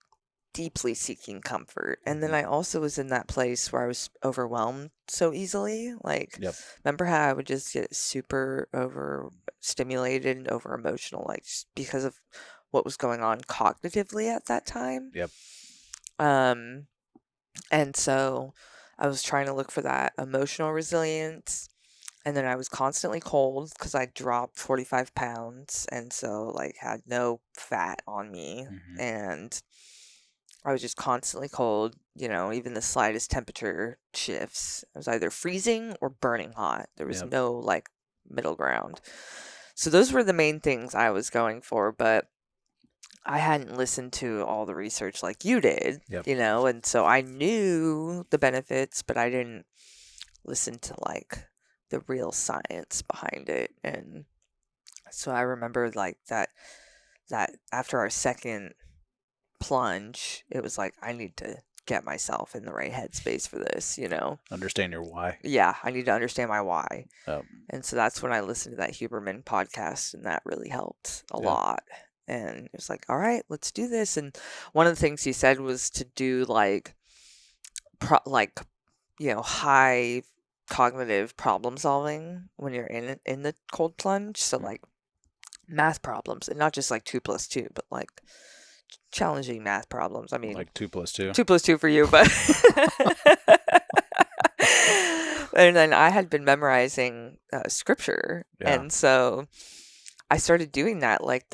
deeply seeking comfort. And then Mm-hmm. I also was in that place where I was overwhelmed so easily. Like, Yep. remember how I would just get super overstimulated and over emotional, like, just because of what was going on cognitively at that time? Yep. And so I was trying to look for that emotional resilience. And then I was constantly cold because I dropped 45 pounds. And so, like, had no fat on me. Mm-hmm. And I was just constantly cold, even the slightest temperature shifts. I was either freezing or burning hot. There was Yep. no, like, middle ground. So those were the main things I was going for. But I hadn't listened to all the research like you did, Yep. and so I knew the benefits, but I didn't listen to, like, the real science behind it. And so I remember, like, that after our second plunge, it was like, I need to get myself in the right headspace for this, Understand your why. Yeah, I need to understand my why. Yep. And so that's when I listened to that Huberman podcast, and that really helped a lot. And it was like, all right, let's do this. And one of the things he said was to do, like, high cognitive problem solving when you're in the cold plunge. So, like, math problems, and not just like 2 plus 2, but like challenging math problems. I mean, like 2 plus 2. 2 plus 2 for you, but and then I had been memorizing scripture, and so I started doing that. Like,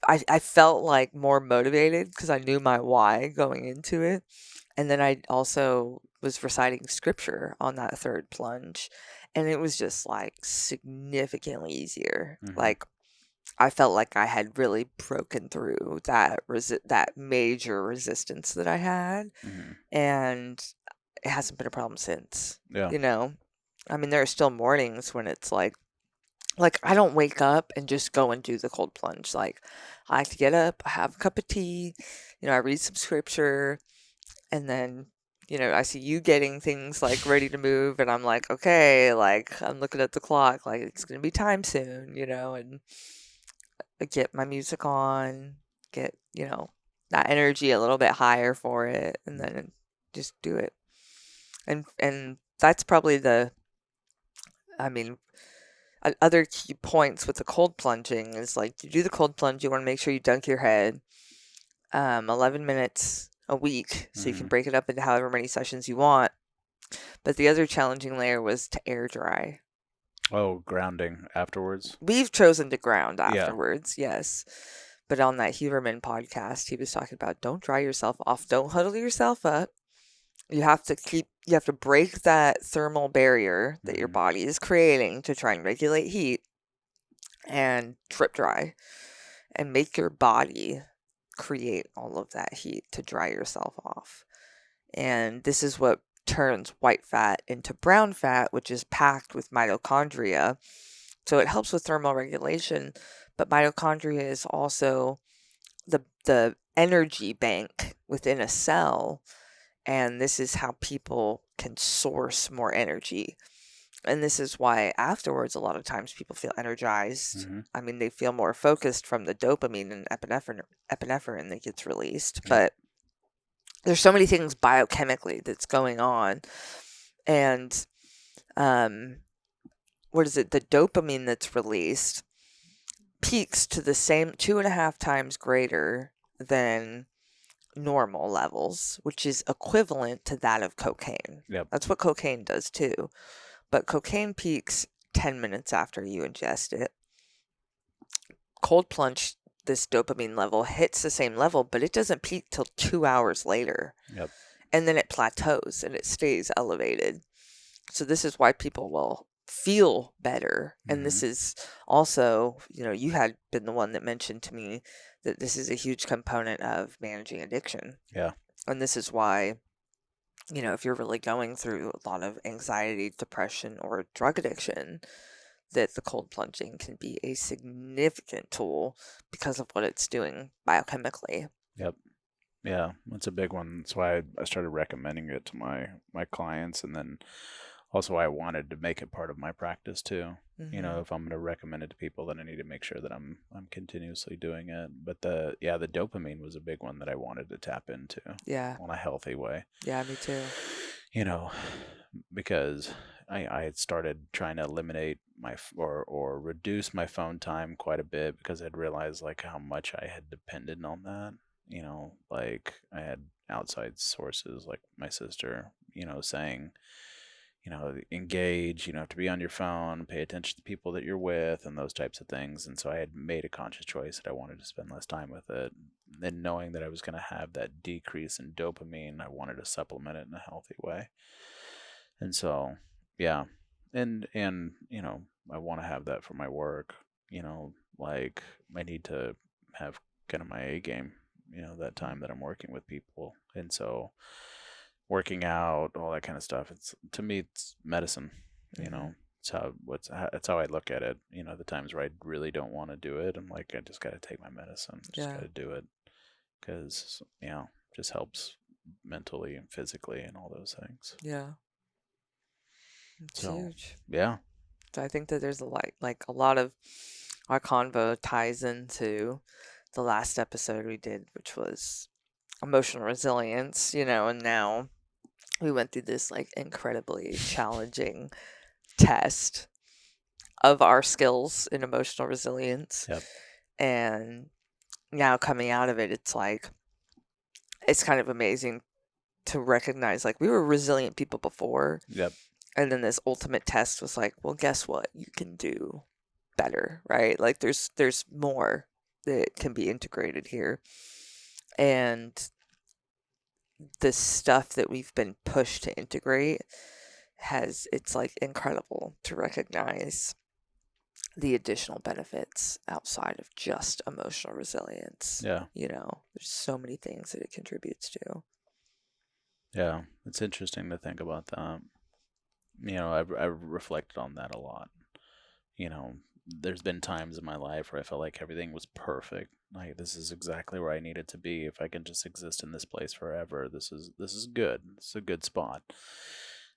I felt like more motivated because I knew my why going into it, and then I also was reciting scripture on that third plunge, and it was just, like, significantly easier. Mm-hmm. Like, I felt like I had really broken through that major resistance that I had, Mm-hmm. and it hasn't been a problem since. Yeah. I mean, there are still mornings when it's like I don't wake up and just go and do the cold plunge. Like, I like to get up, I have a cup of tea, I read some scripture, and then, I see you getting things, like, ready to move, and I'm like, okay, like, I'm looking at the clock, like, it's gonna be time soon, and I get my music on, get, that energy a little bit higher for it, and then just do it. And that's probably I mean, other key points with the cold plunging is, like, you do the cold plunge, you want to make sure you dunk your head 11 minutes a week, so you can break it up into however many sessions you want. But the other challenging layer was to air dry. Oh, grounding afterwards? We've chosen to ground afterwards, yes. But on that Huberman podcast, he was talking about, don't dry yourself off, don't huddle yourself up. You have to break that thermal barrier that your body is creating to try and regulate heat, and drip dry, and make your body create all of that heat to dry yourself off. And this is what turns white fat into brown fat, which is packed with mitochondria. So it helps with thermal regulation, but mitochondria is also the energy bank within a cell. And this is how people can source more energy. And this is why afterwards, a lot of times people feel energized. I mean, they feel more focused from the dopamine and epinephrine that gets released. But there's so many things biochemically that's going on. And what is it? The dopamine that's released peaks to the same 2.5 times greater than normal levels, which is equivalent to that of cocaine. Yep. That's what cocaine does too. But cocaine peaks 10 minutes after you ingest it. Cold plunge, this dopamine level hits the same level, but it doesn't peak till 2 hours later. Yep. And then it plateaus and it stays elevated. So this is why people will feel better. And this is also, you had been the one that mentioned to me that this is a huge component of managing addiction. Yeah. And this is why, if you're really going through a lot of anxiety, depression, or drug addiction, that the cold plunging can be a significant tool because of what it's doing biochemically. Yep. Yeah, that's a big one. That's why I started recommending it to my clients, and then also I wanted to make it part of my practice too. Hmm. If I'm going to recommend it to people, then I need to make sure that I'm continuously doing it. But the dopamine was a big one that I wanted to tap into Yeah. on a healthy way. Yeah, me too. You know, because I had started trying to eliminate or reduce my phone time quite a bit because I'd realized like how much I had depended on that. Like I had outside sources like my sister, saying, engage, have to be on your phone, pay attention to people that you're with and those types of things. And so I had made a conscious choice that I wanted to spend less time with it. And knowing that I was going to have that decrease in dopamine, I wanted to supplement it in a healthy way. And so, yeah. And I want to have that for my work, like I need to have kind of my A game, that time that I'm working with people. And so working out, all that kind of stuff. It's to me, it's medicine. You Hmm. know, it's how I look at it. The times where I really don't want to do it, I'm like, I just got to take my medicine. Just got Yeah. to do it because just helps mentally and physically and all those things. Yeah. It's So huge. yeah, So I think that there's a lot of our convo ties into the last episode we did, which was emotional resilience, and now we went through this like incredibly challenging test of our skills in emotional resilience. yep, And now coming out of it, it's kind of amazing to recognize like we were resilient people before. yep, And then this ultimate test was like, well, guess what? You can do better, right? Like there's more that can be integrated here. And the stuff that we've been pushed to integrate it's like incredible to recognize the additional benefits outside of just emotional resilience. yeah, There's so many things that it contributes to. yeah. It's interesting to think about that. I've reflected on that a lot. You know, there's been times in my life where I felt like everything was perfect. Like this is exactly where I needed to be. If I can just exist in this place forever, this is good. It's a good spot.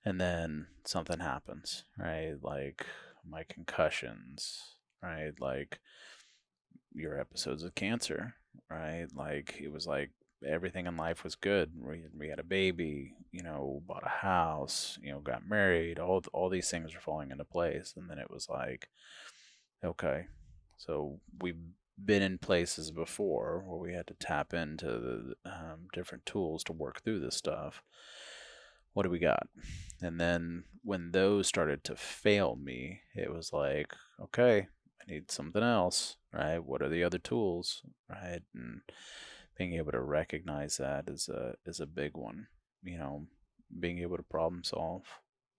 And then something happens, right? Like my concussions, right? Like your episodes of cancer, right? Like it was like everything in life was good. We had a baby, bought a house, got married. All these things were falling into place, and then it was like, okay, so we've been in places before where we had to tap into the different tools to work through this stuff. What do we got? And then when those started to fail me, it was like, okay, I need something else, right? What are the other tools, right? And being able to recognize that is a big one. You know, being able to problem solve,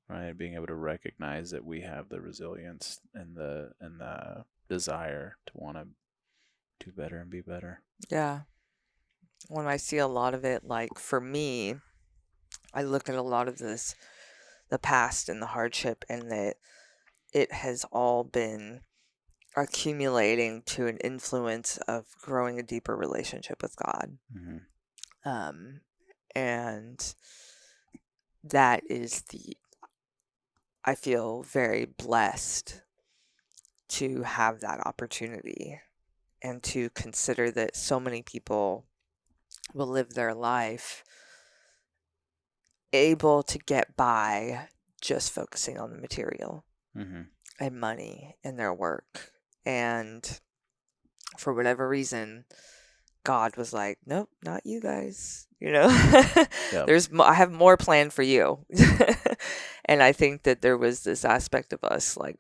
right? Being able to recognize that we have the resilience and the desire to want to do better and be better. Yeah. When I see a lot of it, like for me, I look at a lot of the past and the hardship, and that it has all been accumulating to an influence of growing a deeper relationship with God. Mm-hmm. Um, and that is I feel very blessed to have that opportunity and to consider that so many people will live their life able to get by just focusing on the material Mm-hmm. and money and their work. And for whatever reason, God was like, nope, not you guys. Yep. I have more planned for you. And I think that there was this aspect of us, like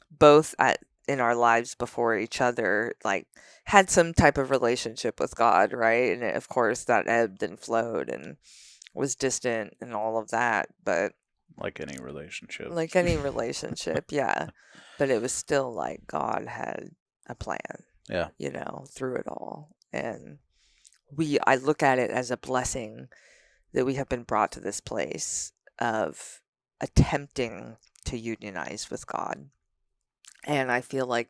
both in our lives before each other, like had some type of relationship with God, right? And of course, that ebbed and flowed and was distant and all of that. But Like any relationship. like any relationship, yeah. But it was still like God had a plan, Yeah. through it all. And I look at it as a blessing that we have been brought to this place of attempting to unionize with God. And I feel like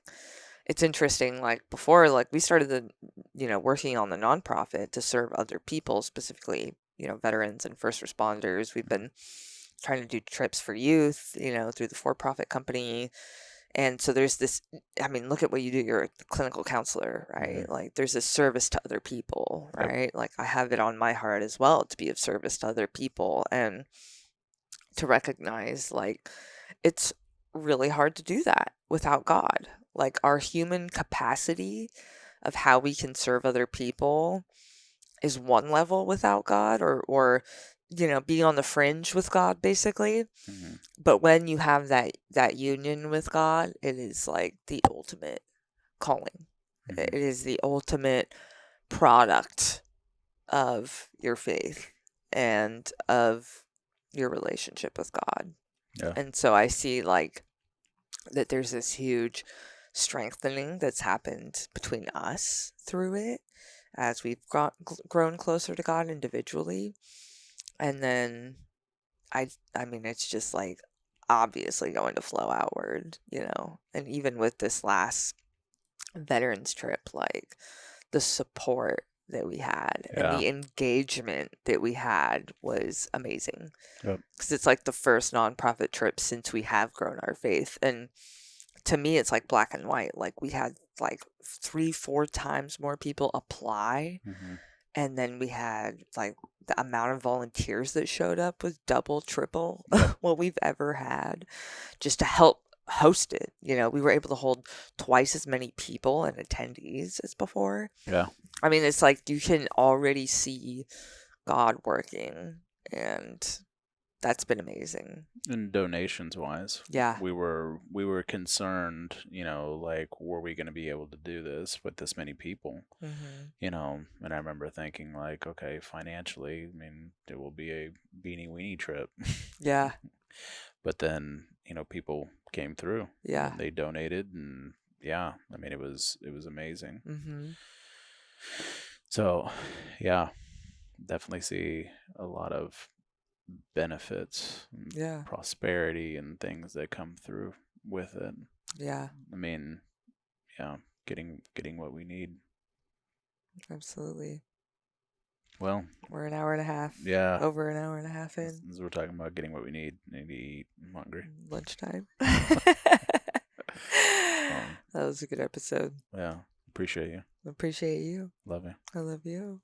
it's interesting, like before, like we started working on the nonprofit to serve other people, specifically, veterans and first responders. We've been trying to do trips for youth, through the for-profit company. And so there's this, I mean, look at what you do. You're a clinical counselor, right? Mm-hmm. Like there's a service to other people, Yep. right? Like I have it on my heart as well to be of service to other people and to recognize like it's really hard to do that without God. Like our human capacity of how we can serve other people is one level without God, or being on the fringe with God basically. Mm-hmm. But when you have that union with God, it is like the ultimate calling. It Mm-hmm. is the ultimate product of your faith and of your relationship with God. Yeah. And so I see like that there's this huge strengthening that's happened between us through it as we've grown closer to God individually. And then I mean, it's just like obviously going to flow outward, and even with this last veterans trip, like the support that we had and Yeah. the engagement that we had was amazing Yep. because it's like the first nonprofit trip since we have grown our faith. And to me, it's like black and white. Like we had like 3-4 times more people apply, Mm-hmm. and then we had like the amount of volunteers that showed up was double, triple Yep. what we've ever had just to help host it. We were able to hold twice as many people and attendees as before. Yeah. I mean, it's like you can already see God working, and that's been amazing. And donations wise, Yeah. we were concerned, like were we going to be able to do this with this many people? Hmm. And I remember thinking like, okay, financially, I mean, it will be a beanie weenie trip. Yeah. But then, people came through Yeah. and they donated, and yeah, I mean, it was amazing. Hmm. So, yeah, definitely see a lot of benefits and Yeah. prosperity and things that come through with it. Yeah. I mean, yeah, getting what we need. Absolutely. Well, We're an hour and a half, yeah, over an hour and a half in. as we're talking about getting what we need. Need to eat. I'm hungry. Lunchtime. Um, That was a good episode. yeah, appreciate you. Appreciate you. Love you. I love you.